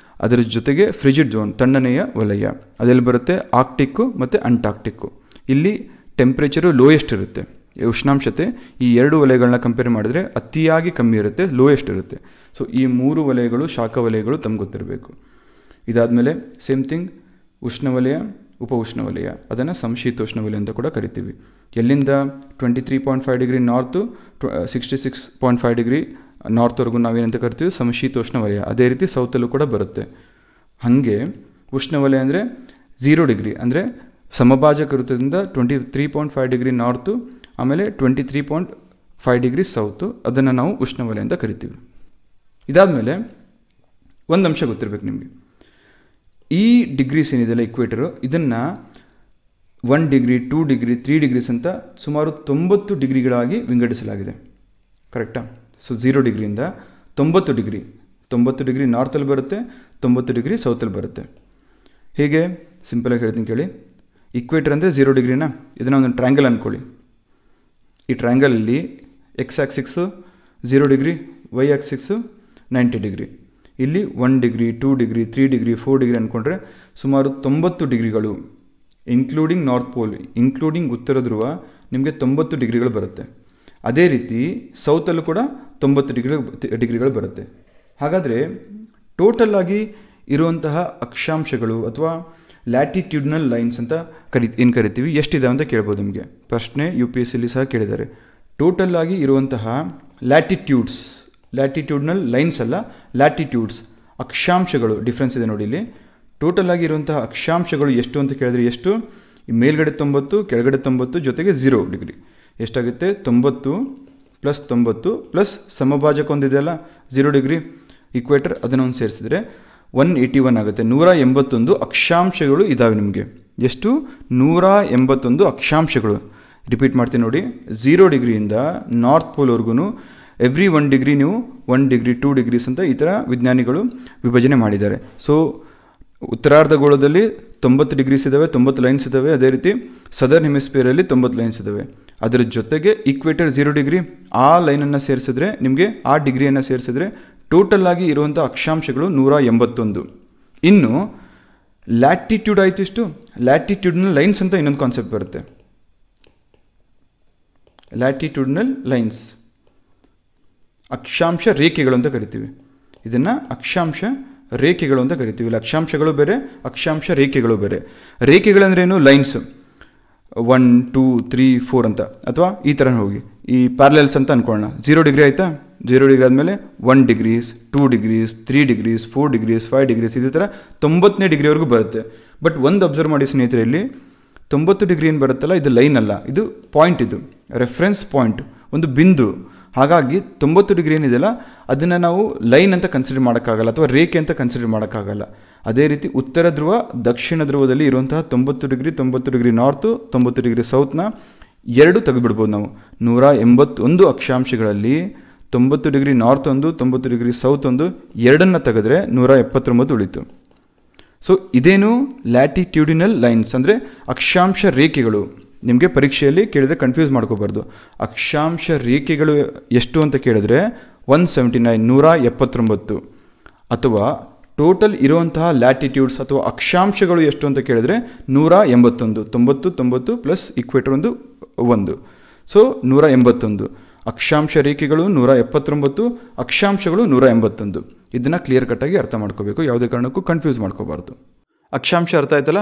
Speaker 1: ಅದರ ಜೊತೆಗೆ ಫ್ರಿಜಿಡ್ ಝೋನ್, ತಣ್ಣನೆಯ ವಲಯ, ಅದೆಲ್ಲಿ ಬರುತ್ತೆ? ಆರ್ಕ್ಟಿಕ್ಕು ಮತ್ತು ಅಂಟಾರ್ಕ್ಟಿಕ್ಕು. ಇಲ್ಲಿ ಟೆಂಪ್ರೇಚರು ಲೋಯೆಸ್ಟ್ ಇರುತ್ತೆ, ಉಷ್ಣಾಂಶತೆ ಈ 2 ವಲಯಗಳನ್ನ ಕಂಪೇರ್ ಮಾಡಿದ್ರೆ ಅತಿಯಾಗಿ ಕಮ್ಮಿ ಇರುತ್ತೆ, ಲೋಯೆಸ್ಟ್ ಇರುತ್ತೆ. ಸೊ ಈ 3 ವಲಯಗಳು ಶಾಖ ವಲಯಗಳು ತಮ್ಗೆ ಗೊತ್ತಿರಬೇಕು. ಇದಾದಮೇಲೆ ಸೇಮ್ ಥಿಂಗ್ ಉಷ್ಣವಲಯ, ಉಪ ಉಷ್ಣವಲಯ, ಅದನ್ನು ಸಮಶೀತೋಷ್ಣ ವಲಯ ಅಂತ ಕೂಡ ಕರಿತೀವಿ. ಎಲ್ಲಿಂದ 23.5 ಡಿಗ್ರಿ ನಾರ್ತು 66.5 ಡಿಗ್ರಿ ನಾರ್ತ್ವರೆಗೂ ನಾವೇನಂತ ಕರಿತೀವಿ? ಸಮಶೀತೋಷ್ಣ ವಲಯ. ಅದೇ ರೀತಿ ಸೌತಲ್ಲೂ ಕೂಡ ಬರುತ್ತೆ. ಹಾಗೆ ಉಷ್ಣವಲಯ ಅಂದರೆ 0 ಡಿಗ್ರಿ ಅಂದರೆ ಸಮಭಾಜಕ ವೃತ್ತದಿಂದ 23.5 ಡಿಗ್ರಿ ನಾರ್ತು ಆಮೇಲೆ 23.5 ಡಿಗ್ರಿ ಸೌತು, ಅದನ್ನು ನಾವು ಉಷ್ಣವಲಯ ಅಂತ ಕರಿತೀವಿ. ಇದಾದಮೇಲೆ ಒಂದು ಅಂಶ ಗೊತ್ತಿರಬೇಕು ನಿಮಗೆ, ಈ ಡಿಗ್ರೀಸ್ ಏನಿದೆಲ್ಲ ಇಕ್ವೇಟರು, ಇದನ್ನು 1 ಡಿಗ್ರಿ, 2 ಡಿಗ್ರಿ, 3 ಡಿಗ್ರೀಸ್ ಅಂತ ಸುಮಾರು 90 ಡಿಗ್ರಿಗಳಾಗಿ ವಿಂಗಡಿಸಲಾಗಿದೆ. ಕರೆಕ್ಟಾ? ಸೊ 0 ಡಿಗ್ರಿಯಿಂದ 90 ಡಿಗ್ರಿ ನಾರ್ತಲ್ಲಿ ಬರುತ್ತೆ, 90 ಡಿಗ್ರಿ ಸೌತಲ್ಲಿ ಬರುತ್ತೆ. ಹೇಗೆ? ಸಿಂಪಲಾಗಿ ಹೇಳ್ತೀನಿ ಕೇಳಿ. ಇಕ್ವೇಟರ್ ಅಂದರೆ 0 ಡಿಗ್ರಿನ, ಇದನ್ನು ಒಂದು ಟ್ರ್ಯಾಂಗಲ್ ಅಂದ್ಕೊಳ್ಳಿ. ಈ ಟ್ರ್ಯಾಂಗಲಲ್ಲಿ ಎಕ್ಸ್ ಆಕ್ಸಿಕ್ಸು 0 ಡಿಗ್ರಿ, ವೈ ಆಕ್ಸಿಕ್ಸು 90 ಡಿಗ್ರಿ. ಇಲ್ಲಿ 1 ಡಿಗ್ರಿ, 2 ಡಿಗ್ರಿ, 3 ಡಿಗ್ರಿ, 4 ಡಿಗ್ರಿ ಅಂದ್ಕೊಂಡ್ರೆ ಸುಮಾರು 90 ಡಿಗ್ರಿಗಳು, ಇನ್ಕ್ಲೂಡಿಂಗ್ ನಾರ್ತ್ ಪೋಲ್, ಇನ್ಕ್ಲೂಡಿಂಗ್ ಉತ್ತರ ಧ್ರುವ, ನಿಮಗೆ 90 ಡಿಗ್ರಿಗಳು ಬರುತ್ತೆ. ಅದೇ ರೀತಿ ಸೌತಲ್ಲೂ ಕೂಡ 90 ಡಿಗ್ರಿಗಳು ಬರುತ್ತೆ. ಹಾಗಾದರೆ ಟೋಟಲ್ ಆಗಿ ಇರುವಂತಹ ಅಕ್ಷಾಂಶಗಳು ಅಥವಾ ಲ್ಯಾಟಿಟ್ಯೂಡ್ನಲ್ ಲೈನ್ಸ್ ಅಂತ ಏನು ಕರಿತೀವಿ, ಎಷ್ಟಿದೆ ಅಂತ ಕೇಳ್ಬೋದು ನಿಮಗೆ. ಪ್ರಶ್ನೆ UPSCಲಿ ಸಹ ಕೇಳಿದ್ದಾರೆ. ಟೋಟಲ್ ಆಗಿ ಇರುವಂತಹ ಲ್ಯಾಟಿಟ್ಯೂಡ್ನಲ್ ಲೈನ್ಸ್ ಅಲ್ಲ, ಲ್ಯಾಟಿಟ್ಯೂಡ್ಸ್, ಅಕ್ಷಾಂಶಗಳು ಡಿಫ್ರೆನ್ಸ್ ಇದೆ ನೋಡಿ ಇಲ್ಲಿ. ಟೋಟಲ್ ಆಗಿ ಇರುವಂತಹ ಅಕ್ಷಾಂಶಗಳು ಎಷ್ಟು ಅಂತ ಕೇಳಿದ್ರೆ ಎಷ್ಟು? ಈ ಮೇಲ್ಗಡೆ 90, ಕೆಳಗಡೆ 90 ಜೊತೆಗೆ 0 ಡಿಗ್ರಿ ಎಷ್ಟಾಗುತ್ತೆ? 90 + 90 ಪ್ಲಸ್ ಸಮಭಾಜಕ ಒಂದಿದೆಯಲ್ಲ 0 ಡಿಗ್ರಿ ಇಕ್ವೇಟರ್, ಅದನ್ನು ಒಂದು ಸೇರಿಸಿದ್ರೆ 181 ಆಗುತ್ತೆ. 181 ಅಕ್ಷಾಂಶಗಳು ಇದ್ದಾವೆ ನಿಮಗೆ. ಎಷ್ಟು? 181 ಅಕ್ಷಾಂಶಗಳು. ರಿಪೀಟ್ ಮಾಡ್ತೀನಿ ನೋಡಿ. 0 ಡಿಗ್ರಿಯಿಂದ ನಾರ್ತ್ ಪೋಲ್ವರೆಗೂ ಎವ್ರಿ 1 ಡಿಗ್ರಿ ನೀವು 1 ಡಿಗ್ರಿ, 2 ಡಿಗ್ರೀಸ್ ಅಂತ ಈ ಥರ ವಿಜ್ಞಾನಿಗಳು ವಿಭಜನೆ ಮಾಡಿದ್ದಾರೆ. ಸೊ ಉತ್ತರಾರ್ಧಗೋಳದಲ್ಲಿ 90 ಡಿಗ್ರೀಸ್ ಇದ್ದಾವೆ, 90 ಲೈನ್ಸ್ ಇದ್ದಾವೆ. ಅದೇ ರೀತಿ ಸದರ್ನ್ ಹೆಮಿಸ್ಫಿಯರಲ್ಲಿ 90 ಲೈನ್ಸ್ ಇದ್ದಾವೆ. ಅದರ ಜೊತೆಗೆ ಈಕ್ವೇಟರ್ 0 ಡಿಗ್ರಿ, ಆ ಲೈನನ್ನು ಸೇರಿಸಿದ್ರೆ ನಿಮಗೆ, ಆ ಡಿಗ್ರಿಯನ್ನು ಸೇರಿಸಿದ್ರೆ ಟೋಟಲ್ ಆಗಿ ಇರುವಂಥ ಅಕ್ಷಾಂಶಗಳು 181. ಇನ್ನು ಲ್ಯಾಟಿಟ್ಯೂಡ್ ಆಯಿತು ಇಷ್ಟು. ಲ್ಯಾಟಿಟ್ಯೂಡ್ನಲ್ ಲೈನ್ಸ್ ಅಂತ ಇನ್ನೊಂದು ಕಾನ್ಸೆಪ್ಟ್ ಬರುತ್ತೆ. ಲ್ಯಾಟಿಟ್ಯೂಡ್ನಲ್ ಲೈನ್ಸ್ ಅಕ್ಷಾಂಶ ರೇಖೆಗಳು ಅಂತ ಕರಿತೀವಿ. ಇದನ್ನು ಅಕ್ಷಾಂಶ ರೇಖೆಗಳು ಅಂತ ಕರಿತೀವಿ. ಇಲ್ಲಿ ಅಕ್ಷಾಂಶಗಳು ಬೇರೆ, ಅಕ್ಷಾಂಶ ರೇಖೆಗಳು ಬೇರೆ. ರೇಖೆಗಳಂದ್ರೇನು? ಲೈನ್ಸ್ 1, 2, 3, 4 ಅಂತ, ಅಥವಾ ಈ ಥರ ಹೋಗಿ ಈ ಪ್ಯಾರಲೆಲ್ಸ್ ಅಂತ ಅಂದ್ಕೊಳ್ಳೋಣ. 0 ಡಿಗ್ರಿ ಆಯಿತಾ? 0 ಡಿಗ್ರಿ ಆದಮೇಲೆ 1 degrees, 2 degrees, 3 degrees, 4 degrees, 5 degrees, ಇದೇ ಥರ 90ನೇ ಡಿಗ್ರಿವರೆಗೂ ಬರುತ್ತೆ. ಬಟ್ ಒಂದು ಅಬ್ಸರ್ವ್ ಮಾಡಿ ಸ್ನೇಹಿತರೆ, ಇಲ್ಲಿ 90 ಡಿಗ್ರಿ ಏನು ಬರುತ್ತಲ್ಲ, ಇದು ಲೈನ್ ಅಲ್ಲ, ಇದು ಪಾಯಿಂಟ್, ಇದು ರೆಫರೆನ್ಸ್ ಪಾಯಿಂಟ್, ಒಂದು ಬಿಂದು. ಹಾಗಾಗಿ 90 ಡಿಗ್ರಿ ಏನಿದೆಯಲ್ಲ ಅದನ್ನು ನಾವು ಲೈನ್ ಅಂತ ಕನ್ಸಿಡರ್ ಮಾಡೋಕ್ಕಾಗಲ್ಲ ಅಥವಾ ರೇಖೆ ಅಂತ ಕನ್ಸಿಡರ್ ಮಾಡೋಕ್ಕಾಗಲ್ಲ. ಅದೇ ರೀತಿ ಉತ್ತರ ಧ್ರುವ ದಕ್ಷಿಣ ಧ್ರುವದಲ್ಲಿ ಇರುವಂತಹ 90 ಡಿಗ್ರಿ ನಾರ್ತು 90 ಡಿಗ್ರಿ ಸೌತ್ನ ಎರಡು ತೆಗೆದುಬಿಡ್ಬೋದು ನಾವು. 181 ಅಕ್ಷಾಂಶಗಳಲ್ಲಿ 90 ಡಿಗ್ರಿ ನಾರ್ತ್ ಒಂದು 90 ಡಿಗ್ರಿ ಸೌತ್ ಒಂದು ಎರಡನ್ನು ತೆಗೆದ್ರೆ 179 ಉಳಿತು. ಸೊ ಇದೇನು ಲ್ಯಾಟಿಟ್ಯೂಡಿನಲ್ ಲೈನ್ಸ್ ಅಂದರೆ ಅಕ್ಷಾಂಶ ರೇಖೆಗಳು. ನಿಮಗೆ ಪರೀಕ್ಷೆಯಲ್ಲಿ ಕೇಳಿದರೆ ಕನ್ಫ್ಯೂಸ್ ಮಾಡ್ಕೋಬಾರ್ದು. ಅಕ್ಷಾಂಶ ರೇಖೆಗಳು ಎಷ್ಟು ಅಂತ ಕೇಳಿದ್ರೆ 179 ಅಥವಾ ಟೋಟಲ್ ಇರುವಂತಹ ಲ್ಯಾಟಿಟ್ಯೂಡ್ಸ್ ಅಥವಾ ಅಕ್ಷಾಂಶಗಳು ಎಷ್ಟು ಅಂತ ಕೇಳಿದ್ರೆ 181. 90 ಪ್ಲಸ್ ಇಕ್ವೇಟರ್ ಒಂದು ಸೊ 181. ಅಕ್ಷಾಂಶ ರೇಖೆಗಳು 179, ಅಕ್ಷಾಂಶಗಳು 181. ಇದನ್ನು ಕ್ಲಿಯರ್ ಕಟ್ಟಾಗಿ ಅರ್ಥ ಮಾಡ್ಕೋಬೇಕು, ಯಾವುದೇ ಕಾರಣಕ್ಕೂ ಕನ್ಫ್ಯೂಸ್ ಮಾಡ್ಕೋಬಾರ್ದು. ಅಕ್ಷಾಂಶ ಅರ್ಥ ಆಯ್ತಲ್ಲ.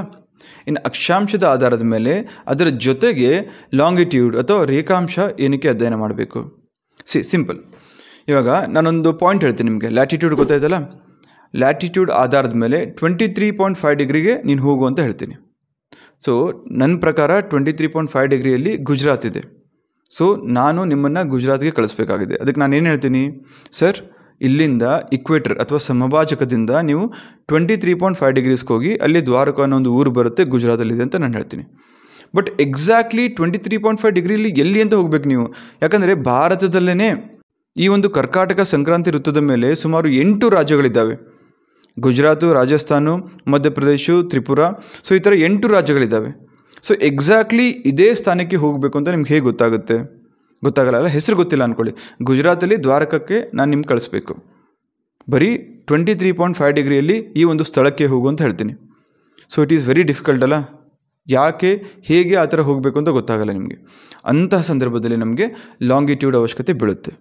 Speaker 1: ಇನ್ನು ಅಕ್ಷಾಂಶದ ಆಧಾರದ ಮೇಲೆ ಅದರ ಜೊತೆಗೆ ಲಾಂಗಿಟ್ಯೂಡ್ ಅಥವಾ ರೇಖಾಂಶ ಏನಕ್ಕೆ ಅಧ್ಯಯನ ಮಾಡಬೇಕು? ಸಿಂಪಲ್. ಇವಾಗ ನಾನೊಂದು ಪಾಯಿಂಟ್ ಹೇಳ್ತೀನಿ ನಿಮಗೆ. ಲ್ಯಾಟಿಟ್ಯೂಡ್ ಗೊತ್ತಾಯ್ತಲ್ಲ, ಲ್ಯಾಟಿಟ್ಯೂಡ್ ಆಧಾರದ ಮೇಲೆ 23.5 ಡಿಗ್ರಿಗೆ ನೀನು ಹೋಗು ಅಂತ ಹೇಳ್ತೀನಿ. ಸೊ ನನ್ನ ಪ್ರಕಾರ 23.5 ಡಿಗ್ರಿಯಲ್ಲಿ ಗುಜರಾತ್ ಇದೆ. ಸೊ ನಾನು ನಿಮ್ಮನ್ನು ಗುಜರಾತ್ಗೆ ಕಳಿಸ್ಬೇಕಾಗಿದೆ. ಅದಕ್ಕೆ ನಾನು ಏನು ಹೇಳ್ತೀನಿ, ಸರ್ ಇಲ್ಲಿಂದ ಇಕ್ವೇಟರ್ ಅಥವಾ ಸಮಭಾಜಕದಿಂದ ನೀವು 23.5 ಡಿಗ್ರೀಸ್ಗೆ ಹೋಗಿ ಅಲ್ಲಿ ದ್ವಾರಕ ಅನ್ನೋ ಒಂದು ಊರು ಬರುತ್ತೆ ಗುಜರಾತಲ್ಲಿದೆ ಅಂತ ನಾನು ಹೇಳ್ತೀನಿ. ಬಟ್ ಎಕ್ಸಾಕ್ಟ್ಲಿ 23.5 ಡಿಗ್ರಿಲಿ ಎಲ್ಲಿ ಅಂತ ಹೋಗ್ಬೇಕು ನೀವು? ಯಾಕಂದರೆ ಭಾರತದಲ್ಲೇ ಈ ಒಂದು ಕರ್ಕಾಟಕ ಸಂಕ್ರಾಂತಿ ವೃತ್ತದ ಮೇಲೆ ಸುಮಾರು 8 ರಾಜ್ಯಗಳಿದ್ದಾವೆ. ಗುಜರಾತು, ರಾಜಸ್ಥಾನ, ಮಧ್ಯಪ್ರದೇಶ, ತ್ರಿಪುರಾ, ಸೊ ಈ ಥರ 8 ರಾಜ್ಯಗಳಿದ್ದಾವೆ. ಸೊ ಎಕ್ಸಾಕ್ಟ್ಲಿ ಇದೇ ಸ್ಥಾನಕ್ಕೆ ಹೋಗಬೇಕು ಅಂತ ನಿಮ್ಗೆ ಹೇಗೆ ಗೊತ್ತಾಗುತ್ತೆ? ಗೊತ್ತಾಗಲ್ಲ. ಹೆಸರು ಗೊತ್ತಿಲ್ಲ ಅಂದ್ಕೊಳ್ಳಿ. ಗುಜರಾತಲ್ಲಿ ದ್ವಾರಕಕ್ಕೆ ನಾನು ನಿಮ್ಗೆ ಕಳಿಸ್ಬೇಕು. ಬರೀ 23.5 ಡಿಗ್ರಿಯಲ್ಲಿ ಈ ಒಂದು ಸ್ಥಳಕ್ಕೆ ಹೋಗು ಅಂತ ಹೇಳ್ತೀನಿ. So it is very difficult ಅಲ್ಲ. ಯಾಕೆ ಹೇಗೆ ಆ ಥರ ಹೋಗಬೇಕು ಅಂತ ಗೊತ್ತಾಗಲ್ಲ ನಿಮಗೆ. ಅಂತಹ ಸಂದರ್ಭದಲ್ಲಿ ನಮಗೆ ಲಾಂಗಿಟ್ಯೂಡ್ ಅವಶ್ಯಕತೆ ಬೀಳುತ್ತೆ.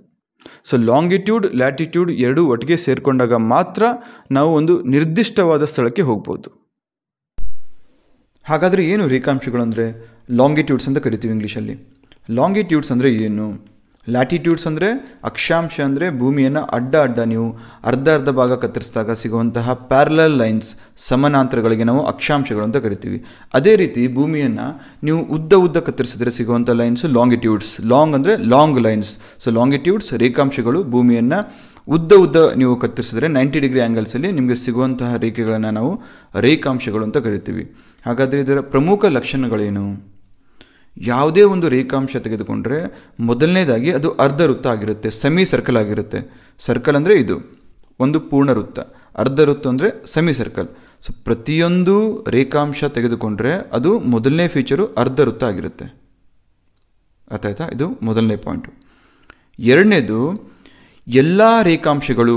Speaker 1: ಸೊ ಲಾಂಗಿಟ್ಯೂಡ್ ಲ್ಯಾಟಿಟ್ಯೂಡ್ ಎರಡೂ ಒಟ್ಟಿಗೆ ಸೇರಿಕೊಂಡಾಗ ಮಾತ್ರ ನಾವು ಒಂದು ನಿರ್ದಿಷ್ಟವಾದ ಸ್ಥಳಕ್ಕೆ ಹೋಗ್ಬೋದು. ಹಾಗಾದರೆ ಏನು ರೇಖಾಂಶಗಳು ಅಂದರೆ? ಲಾಂಗಿಟ್ಯೂಡ್ಸ್ ಅಂತ ಕರಿತೀವಿ ಇಂಗ್ಲೀಷಲ್ಲಿ. ಲಾಂಗಿಟ್ಯೂಡ್ಸ್ ಅಂದರೆ ಏನು? ಲ್ಯಾಟಿಟ್ಯೂಡ್ಸ್ ಅಂದರೆ ಅಕ್ಷಾಂಶ ಅಂದರೆ ಭೂಮಿಯನ್ನು ಅಡ್ಡ ನೀವು ಅರ್ಧ ಭಾಗ ಕತ್ತರಿಸಿದಾಗ ಸಿಗುವಂತಹ ಪ್ಯಾರಲಲ್ ಲೈನ್ಸ್, ಸಮಾನಾಂತರಗಳಿಗೆ ನಾವು ಅಕ್ಷಾಂಶಗಳು ಅಂತ ಕರಿತೀವಿ. ಅದೇ ರೀತಿ ಭೂಮಿಯನ್ನು ನೀವು ಉದ್ದ ಕತ್ತರಿಸಿದ್ರೆ ಸಿಗುವಂಥ ಲೈನ್ಸು ಲಾಂಗಿಟ್ಯೂಡ್ಸ್. ಲಾಂಗ್ ಅಂದರೆ ಲಾಂಗ್ ಲೈನ್ಸ್. ಸೊ ಲಾಂಗಿಟ್ಯೂಡ್ಸ್ ರೇಖಾಂಶಗಳು. ಭೂಮಿಯನ್ನು ಉದ್ದ ನೀವು ಕತ್ತರಿಸಿದ್ರೆ 90 ಡಿಗ್ರಿ ಆ್ಯಂಗಲ್ಸಲ್ಲಿ ನಿಮಗೆ ಸಿಗುವಂತಹ ರೇಖೆಗಳನ್ನು ನಾವು ರೇಖಾಂಶಗಳು ಅಂತ ಕರಿತೀವಿ. ಹಾಗಾದರೆ ಇದರ ಪ್ರಮುಖ ಲಕ್ಷಣಗಳೇನು? ಯಾವುದೇ ಒಂದು ರೇಖಾಂಶ ತೆಗೆದುಕೊಂಡ್ರೆ ಮೊದಲನೇದಾಗಿ ಅದು ಅರ್ಧ ವೃತ್ತ ಆಗಿರುತ್ತೆ, ಸೆಮಿ ಸರ್ಕಲ್ ಆಗಿರುತ್ತೆ. ಸರ್ಕಲ್ ಅಂದರೆ ಇದು ಒಂದು ಪೂರ್ಣ ವೃತ್ತ, ಅರ್ಧ ವೃತ್ತ ಅಂದರೆ ಸೆಮಿ ಸರ್ಕಲ್. ಸೊ ಪ್ರತಿಯೊಂದು ರೇಖಾಂಶ ತೆಗೆದುಕೊಂಡ್ರೆ ಅದು ಮೊದಲನೇ ಫೀಚರು ಅರ್ಧ ವೃತ್ತ ಆಗಿರುತ್ತೆ. ಅರ್ಥ ಆಯ್ತಾ? ಇದು ಮೊದಲನೇ ಪಾಯಿಂಟು. ಎರಡನೇದು, ಎಲ್ಲ ರೇಖಾಂಶಗಳು,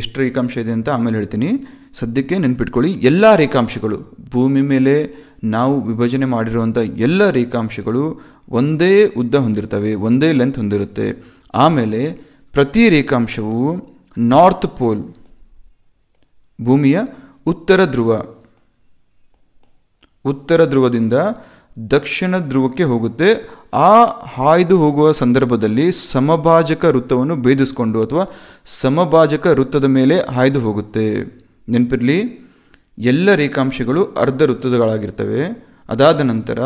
Speaker 1: ಎಷ್ಟು ರೇಖಾಂಶ ಇದೆ ಅಂತ ಆಮೇಲೆ ಹೇಳ್ತೀನಿ, ಸದ್ಯಕ್ಕೆ ನೆನ್ಪಿಟ್ಕೊಳ್ಳಿ. ಎಲ್ಲ ರೇಖಾಂಶಗಳು, ಭೂಮಿ ಮೇಲೆ ನಾವು ವಿಭಜನೆ ಮಾಡಿರುವಂಥ ಎಲ್ಲ ರೇಖಾಂಶಗಳು ಒಂದೇ ಉದ್ದ ಹೊಂದಿರ್ತವೆ, ಒಂದೇ ಲೆಂತ್ ಹೊಂದಿರುತ್ತೆ. ಆಮೇಲೆ ಪ್ರತಿ ರೇಖಾಂಶವು ನಾರ್ತ್ ಪೋಲ್, ಭೂಮಿಯ ಉತ್ತರ ಧ್ರುವದಿಂದ ದಕ್ಷಿಣ ಧ್ರುವಕ್ಕೆ ಹೋಗುತ್ತೆ. ಆ ಹಾಯ್ದು ಹೋಗುವ ಸಂದರ್ಭದಲ್ಲಿ ಸಮಭಾಜಕ ವೃತ್ತವನ್ನು ಭೇದಿಸಿಕೊಂಡು ಅಥವಾ ಸಮಭಾಜಕ ವೃತ್ತದ ಮೇಲೆ ಹಾಯ್ದು ಹೋಗುತ್ತೆ. ನೆನಪಿರಲಿ, ಎಲ್ಲ ರೇಖಾಂಶಗಳು ಅರ್ಧ ವೃತ್ತಗಳಾಗಿರ್ತವೆ. ಅದಾದ ನಂತರ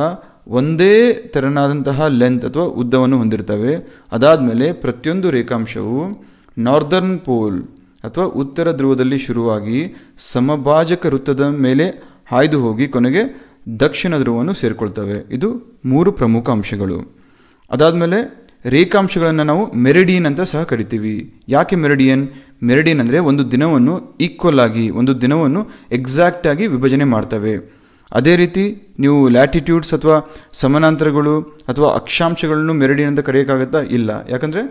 Speaker 1: ಒಂದೇ ತೆರನಾದಂತಹ ಲೆಂತ್ ಅಥವಾ ಉದ್ದವನ್ನು ಹೊಂದಿರ್ತವೆ. ಅದಾದಮೇಲೆ ಪ್ರತಿಯೊಂದು ರೇಖಾಂಶವು ನಾರ್ದರ್ನ್ ಪೋಲ್ ಅಥವಾ ಉತ್ತರ ಧ್ರುವದಲ್ಲಿ ಶುರುವಾಗಿ ಸಮಭಾಜಕ ವೃತ್ತದ ಮೇಲೆ ಹಾಯ್ದು ಹೋಗಿ ಕೊನೆಗೆ ದಕ್ಷಿಣ ಧ್ರುವವನ್ನು ಸೇರಿಕೊಳ್ತವೆ. ಇದು 3 ಪ್ರಮುಖ ಅಂಶಗಳು. ಅದಾದಮೇಲೆ ರೇಖಾಂಶಗಳನ್ನು ನಾವು ಮೆರಿಡಿಯನ್ ಅಂತ ಸಹ ಕರಿತೀವಿ. ಯಾಕೆ ಮೆರಿಡಿಯನ್? ಮೆರಿಡಿಯನ್ ಅಂದರೆ ಒಂದು ದಿನವನ್ನು ಈಕ್ವಲ್ ಆಗಿ, ಒಂದು ದಿನವನ್ನು ಎಕ್ಸಾಕ್ಟಾಗಿ ವಿಭಜನೆ ಮಾಡ್ತವೆ. ಅದೇ ರೀತಿ ನೀವು ಲ್ಯಾಟಿಟ್ಯೂಡ್ಸ್ ಅಥವಾ ಸಮಾನಾಂತರಗಳು ಅಥವಾ ಅಕ್ಷಾಂಶಗಳನ್ನು ಮೆರಿಡಿಯನ್ ಅಂತ ಕರೆಯೋಕ್ಕಾಗತ್ತಾ? ಇಲ್ಲ. ಯಾಕಂದರೆ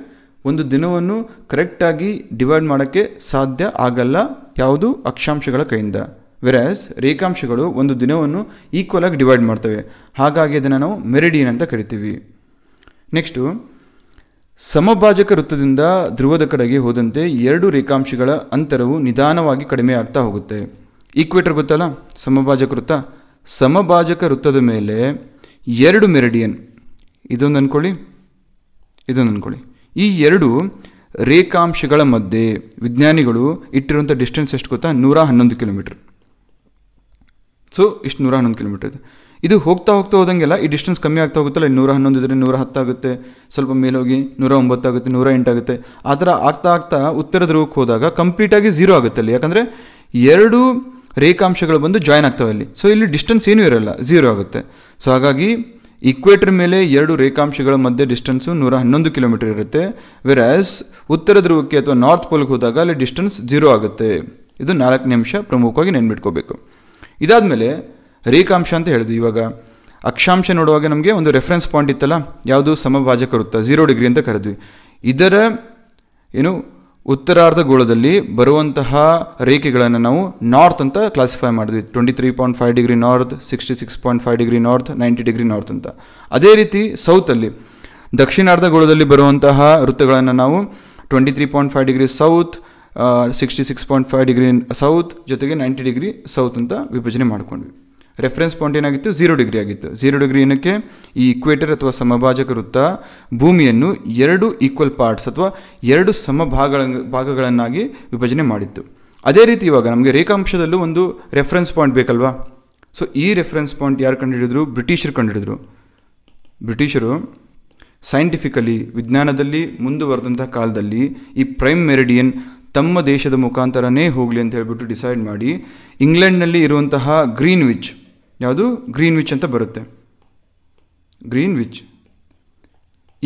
Speaker 1: ಒಂದು ದಿನವನ್ನು ಕರೆಕ್ಟಾಗಿ ಡಿವೈಡ್ ಮಾಡೋಕ್ಕೆ ಸಾಧ್ಯ ಆಗಲ್ಲ ಯಾವುದು ಅಕ್ಷಾಂಶಗಳ ಕೈಯಿಂದ. ವೆರಾಸ್ ರೇಖಾಂಶಗಳು ಒಂದು ದಿನವನ್ನು ಈಕ್ವಲ್ ಆಗಿ ಡಿವೈಡ್ ಮಾಡ್ತವೆ. ಹಾಗಾಗಿ ಅದನ್ನು ನಾವು ಮೆರಿಡಿಯನ್ ಅಂತ ಕರಿತೀವಿ. ನೆಕ್ಸ್ಟು, ಸಮಭಾಜಕ ವೃತ್ತದಿಂದ ಧ್ರುವದ ಕಡೆಗೆ ಹೋದಂತೆ 2 ರೇಖಾಂಶಗಳ ಅಂತರವು ನಿಧಾನವಾಗಿ ಕಡಿಮೆ ಆಗ್ತಾ ಹೋಗುತ್ತೆ. ಈಕ್ವೇಟರ್ ಗೊತ್ತಲ್ಲ, ಸಮಭಾಜಕ ವೃತ್ತ. ಸಮಭಾಜಕ ವೃತ್ತದ ಮೇಲೆ 2 ಮೆರಿಡಿಯನ್, ಇದೊಂದು ಅಂದ್ಕೊಳ್ಳಿ, ಇದೊಂದು ಅಂದ್ಕೊಳ್ಳಿ. ಈ 2 ರೇಖಾಂಶಗಳ ಮಧ್ಯೆ ವಿಜ್ಞಾನಿಗಳು ಇಟ್ಟಿರುವಂಥ ಡಿಸ್ಟೆನ್ಸ್ ಎಷ್ಟು ಗೊತ್ತಾ? 111 ಕಿಲೋಮೀಟರ್. ಸೊ ಇಷ್ಟು 111 ಕಿಲೋಮೀಟರ್ ಇದೆ. ಇದು ಹೋಗ್ತಾ ಹೋದಂಗೆಲ್ಲ ಈ ಡಿಸ್ಟೆನ್ಸ್ ಕಮ್ಮಿ ಆಗ್ತಾ ಹೋಗುತ್ತಲ್ಲ, 111 ಇದ್ದರೆ 110 ಆಗುತ್ತೆ, ಸ್ವಲ್ಪ ಮೇಲೆ ಹೋಗಿ 109 ಆಗುತ್ತೆ, 108 ಆಗುತ್ತೆ. ಆ ಥರ ಆಗ್ತಾ ಉತ್ತರ ಧ್ರುವಕ್ಕೆ ಹೋದಾಗ ಕಂಪ್ಲೀಟಾಗಿ 0 ಆಗುತ್ತೆ ಅಲ್ಲಿ. ಯಾಕಂದರೆ 2 ರೇಖಾಂಶಗಳು ಬಂದು ಜಾಯ್ನ್ ಆಗ್ತವೆ ಅಲ್ಲಿ. ಸೊ ಇಲ್ಲಿ ಡಿಸ್ಟೆನ್ಸ್ ಏನೂ ಇರೋಲ್ಲ, 0 ಆಗುತ್ತೆ. ಸೊ ಹಾಗಾಗಿ ಈಕ್ವೇಟರ್ ಮೇಲೆ 2 ರೇಖಾಂಶಗಳ ಮಧ್ಯೆ ಡಿಸ್ಟೆನ್ಸು 111 ಕಿಲೋಮೀಟರ್ ಇರುತ್ತೆ. ವೆರಾಸ್ ಉತ್ತರ ಧ್ರುವಕ್ಕೆ ಅಥವಾ ನಾರ್ತ್ ಪೋಲ್ಗೆ ಹೋದಾಗ ಅಲ್ಲಿ ಡಿಸ್ಟೆನ್ಸ್ 0 ಆಗುತ್ತೆ. ಇದು 4ನೇ ಅಂಶ ಪ್ರಮುಖವಾಗಿ ನೆನ್ಬಿಟ್ಕೋಬೇಕು. ಇದಾದಮೇಲೆ ರೇಖಾಂಶ ಅಂತ ಹೇಳಿದ್ವಿ. ಇವಾಗ ಅಕ್ಷಾಂಶ ನೋಡುವಾಗ ನಮಗೆ ಒಂದು ರೆಫರೆನ್ಸ್ ಪಾಯಿಂಟ್ ಇತ್ತಲ್ಲ, ಯಾವುದು ಸಮಭಾಜಕ ವೃತ್ತ 0 ಡಿಗ್ರಿ ಅಂತ ಕರೆದ್ವಿ. ಇದರ ಉತ್ತರಾರ್ಧಗೋಳದಲ್ಲಿ ಬರುವಂತಹ ರೇಖೆಗಳನ್ನು ನಾವು ನಾರ್ತ್ ಅಂತ ಕ್ಲಾಸಿಫೈ ಮಾಡಿದ್ವಿ. 23.5 degree north, 66.5 degree north, 90 degree north ಅಂತ. ಅದೇ ರೀತಿ ಸೌತಲ್ಲಿ ದಕ್ಷಿಣಾರ್ಧಗೋಳದಲ್ಲಿ ಬರುವಂತಹ ವೃತ್ತಗಳನ್ನು ನಾವು 23.5 ಡಿಗ್ರಿ ಸೌತ್, 66.5 ಡಿಗ್ರಿ ಸೌತ್ ಜೊತೆಗೆ 90 ಡಿಗ್ರಿ ಸೌತ್ ಅಂತ ವಿಭಜನೆ ಮಾಡ್ಕೊಂಡ್ವಿ. ರೆಫರೆನ್ಸ್ ಪಾಯಿಂಟ್ ಏನಾಗಿತ್ತು? 0 ಡಿಗ್ರಿ ಆಗಿತ್ತು. 0 ಡಿಗ್ರಿ ಏನಕ್ಕೆ? ಈ ಇಕ್ವೇಟರ್ ಅಥವಾ ಸಮಭಾಜಕ ವೃತ್ತ ಭೂಮಿಯನ್ನು 2 ಈಕ್ವಲ್ ಪಾರ್ಟ್ಸ್ ಅಥವಾ 2 ಭಾಗಗಳನ್ನಾಗಿ ವಿಭಜನೆ ಮಾಡಿತ್ತು. ಅದೇ ರೀತಿ ಇವಾಗ ನಮಗೆ ರೇಖಾಂಶದಲ್ಲೂ ಒಂದು ರೆಫರೆನ್ಸ್ ಪಾಯಿಂಟ್ ಬೇಕಲ್ವಾ? ಸೊ ಈ ರೆಫರೆನ್ಸ್ ಪಾಯಿಂಟ್ ಯಾರು ಕಂಡುಹಿಡಿದ್ರು? ಬ್ರಿಟಿಷರು ಕಂಡುಹಿಡಿದ್ರು. ಬ್ರಿಟಿಷರು ಸೈಂಟಿಫಿಕಲಿ ವಿಜ್ಞಾನದಲ್ಲಿ ಮುಂದುವರೆದಂಥ ಕಾಲದಲ್ಲಿ ಈ ಪ್ರೈಮ್ ಮೆರಿಡಿಯನ್ ತಮ್ಮ ದೇಶದ ಮುಖಾಂತರನೇ ಹೋಗಲಿ ಅಂತ ಹೇಳ್ಬಿಟ್ಟು ಡಿಸೈಡ್ ಮಾಡಿ ಇಂಗ್ಲೆಂಡ್ನಲ್ಲಿ ಇರುವಂತಹ ಗ್ರೀನ್ವಿಚ್, ಯಾವುದು ಗ್ರೀನ್ವಿಚ್ ಅಂತ ಬರುತ್ತೆ, ಗ್ರೀನ್ವಿಚ್,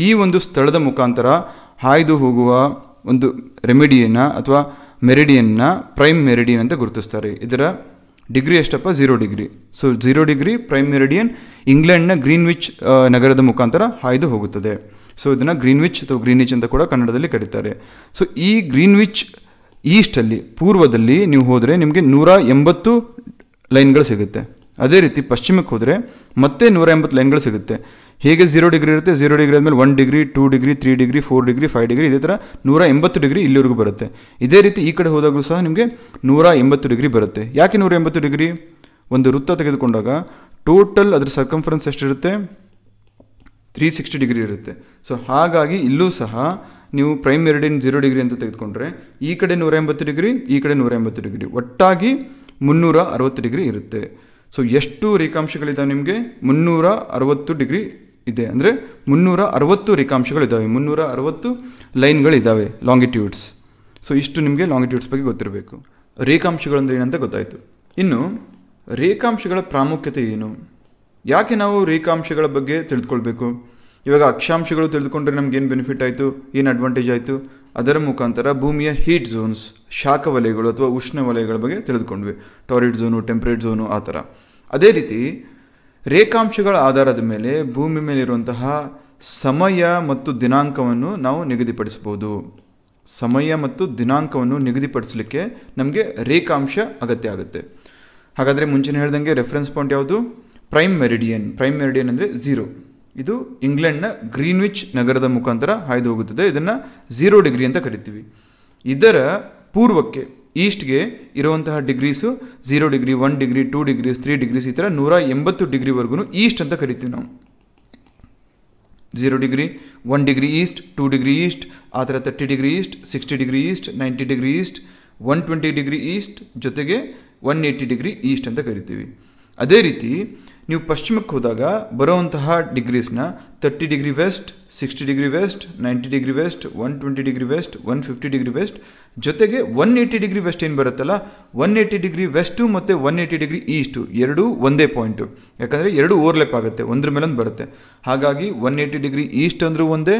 Speaker 1: ಈ ಒಂದು ಸ್ಥಳದ ಮುಖಾಂತರ ಹಾಯ್ದು ಹೋಗುವ ಒಂದು ರೆಮಿಡಿಯನ್ನ ಅಥವಾ ಮೆರಿಡಿಯನ್ನ ಪ್ರೈಮ್ ಮೆರಿಡಿಯನ್ ಅಂತ ಗುರುತಿಸ್ತಾರೆ. ಇದರ ಡಿಗ್ರಿ ಎಷ್ಟಪ್ಪ? 0 degree. So 0 degree prime meridian ಇಂಗ್ಲೆಂಡ್ನ ಗ್ರೀನ್ವಿಚ್ ನಗರದ ಮುಖಾಂತರ ಹಾಯ್ದು ಹೋಗುತ್ತದೆ. ಸೊ ಇದನ್ನು ಗ್ರೀನ್ವಿಚ್ ಅಥವಾ ಗ್ರೀನಿಚ್ ಅಂತ ಕೂಡ ಕನ್ನಡದಲ್ಲಿ ಕರೀತಾರೆ. ಸೊ ಈ ಗ್ರೀನ್ವಿಚ್ ಈಸ್ಟಲ್ಲಿ ಪೂರ್ವದಲ್ಲಿ ನೀವು ಹೋದರೆ ನಿಮಗೆ 180 ಲೈನ್ಗಳು ಸಿಗುತ್ತೆ. ಅದೇ ರೀತಿ ಪಶ್ಚಿಮಕ್ಕೆ ಹೋದರೆ ಮತ್ತೆ 180 ಲೈನ್ಗಳು ಸಿಗುತ್ತೆ. ಹೇಗೆ 0 ಡಿಗ್ರಿ ಇರುತ್ತೆ, 0 ಡಿಗ್ರಿ ಆದಮೇಲೆ 1 degree, 2 degree, 3 degree, 4 degree, 5 degree, ಇದೇ ಥರ 180 ಡಿಗ್ರಿ ಇಲ್ಲಿವರೆಗೂ ಬರುತ್ತೆ. ಇದೇ ರೀತಿ ಈ ಕಡೆ ಹೋದಾಗಲೂ ಸಹ ನಿಮಗೆ 180 ಡಿಗ್ರಿ ಬರುತ್ತೆ. ಯಾಕೆ 180 ಡಿಗ್ರಿ? ಒಂದು ವೃತ್ತ ತೆಗೆದುಕೊಂಡಾಗ ಟೋಟಲ್ ಅದರ ಸರ್ಕಂಫರೆನ್ಸ್ ಎಷ್ಟಿರುತ್ತೆ? 360 ಡಿಗ್ರಿ ಇರುತ್ತೆ. ಸೊ ಹಾಗಾಗಿ ಇಲ್ಲೂ ಸಹ ನೀವು ಪ್ರೈಮ್ ಮೆರಿಡಿಯನ್ 0 ಡಿಗ್ರಿ ಅಂತ ತೆಗೆದುಕೊಂಡ್ರೆ ಈ ಕಡೆ 180 ಡಿಗ್ರಿ, ಈ ಕಡೆ 180 ಡಿಗ್ರಿ, ಒಟ್ಟಾಗಿ 360 ಡಿಗ್ರಿ ಇರುತ್ತೆ. ಸೊ ಎಷ್ಟು ರೇಖಾಂಶಗಳಿದ್ದಾವೆ ನಿಮಗೆ? 360 ಡಿಗ್ರಿ ಇದೆ. ಅಂದರೆ 360 ರೇಖಾಂಶಗಳಿದ್ದಾವೆ, 360 ಲೈನ್ಗಳಿದ್ದಾವೆ, ಲಾಂಗಿಟ್ಯೂಡ್ಸ್. ಸೊ ಇಷ್ಟು ನಿಮಗೆ ಲಾಂಗಿಟ್ಯೂಡ್ಸ್ ಬಗ್ಗೆ ಗೊತ್ತಿರಬೇಕು. ರೇಖಾಂಶಗಳಂದ್ರೆ ಏನಂತ ಗೊತ್ತಾಯಿತು. ಇನ್ನು ರೇಖಾಂಶಗಳ ಪ್ರಾಮುಖ್ಯತೆ ಏನು? ಯಾಕೆ ನಾವು ರೇಖಾಂಶಗಳ ಬಗ್ಗೆ ತಿಳಿದುಕೊಳ್ಬೇಕು? ಇವಾಗ ಅಕ್ಷಾಂಶಗಳು ತಿಳಿದುಕೊಂಡ್ರೆ ನಮಗೇನು ಬೆನಿಫಿಟ್ ಆಯಿತು, ಏನು ಅಡ್ವಾಂಟೇಜ್ ಆಯಿತು? ಅದರ ಮುಖಾಂತರ ಭೂಮಿಯ ಹೀಟ್ ಝೋನ್ಸ್, ಶಾಖ ವಲಯಗಳು ಅಥವಾ ಉಷ್ಣ ವಲಯಗಳ ಬಗ್ಗೆ ತಿಳಿದುಕೊಂಡ್ವಿ. ಟಾರಿಡ್ ಝೋನು, ಟೆಂಪರೇಟ್ ಝೋನು, ಆ ಥರ. ಅದೇ ರೀತಿ ರೇಖಾಂಶಗಳ ಆಧಾರದ ಮೇಲೆ ಭೂಮಿ ಮೇಲಿರುವಂತಹ ಸಮಯ ಮತ್ತು ದಿನಾಂಕವನ್ನು ನಾವು ನಿಗದಿಪಡಿಸ್ಬೋದು. ಸಮಯ ಮತ್ತು ದಿನಾಂಕವನ್ನು ನಿಗದಿಪಡಿಸಲಿಕ್ಕೆ ನಮಗೆ ರೇಖಾಂಶ ಅಗತ್ಯ ಆಗುತ್ತೆ. ಹಾಗಾದರೆ ಮುಂಚೆನೇ ಹೇಳ್ದಂಗೆ ರೆಫರೆನ್ಸ್ ಪಾಯಿಂಟ್ ಯಾವುದು? Prime meridian. ಪ್ರೈಮ್ ಮೆರಿಡಿಯನ್ ಅಂದರೆ 0. ಇದು ಇಂಗ್ಲೆಂಡ್ನ ಗ್ರೀನ್ವಿಚ್ ನಗರದ ಮುಖಾಂತರ ಹಾಯ್ದು ಹೋಗುತ್ತದೆ. ಇದನ್ನು 0 ಡಿಗ್ರಿ ಅಂತ ಕರಿತೀವಿ. ಇದರ ಪೂರ್ವಕ್ಕೆ ಈಸ್ಟ್ಗೆ ಇರುವಂತಹ degrees 0 degree, 1 degree, 2 degrees, 3 degrees, ಈ ಥರ 180 ಡಿಗ್ರಿವರೆಗೂ ಈಸ್ಟ್ ಅಂತ ಕರಿತೀವಿ ನಾವು. 0 degree, 1 degree East, 2 degree East, ಆ ಥರ 30 degree East, 60 degree East, 90 degree East, 120 degree East, ಜೊತೆಗೆ 180 ಡಿಗ್ರಿ ಈಸ್ಟ್ ಅಂತ ಕರಿತೀವಿ. ಅದೇ ರೀತಿ ನೀವು ಪಶ್ಚಿಮಕ್ಕೆ ಹೋದಾಗ ಬರುವಂತಹ ಡಿಗ್ರೀಸ್ನ 30 degree west, 60 degree west, 90 degree west, 120 degree west, 150 degree west, ಜೊತೆಗೆ 180 ಡಿಗ್ರಿ ವೆಸ್ಟ್ ಏನು ಬರುತ್ತಲ್ಲ, 180 ಡಿಗ್ರಿ ವೆಸ್ಟು ಮತ್ತು 180 ಡಿಗ್ರಿ ಈಸ್ಟು ಎರಡೂ ಒಂದೇ ಪಾಯಿಂಟು. ಯಾಕಂದರೆ ಎರಡು ಓವರ್ಲೆಪ್ ಆಗುತ್ತೆ, ಒಂದ್ರ ಮೇಲೊಂದು ಬರುತ್ತೆ. ಹಾಗಾಗಿ 180 ಡಿಗ್ರಿ ಈಸ್ಟ್ ಅಂದರೂ ಒಂದೇ,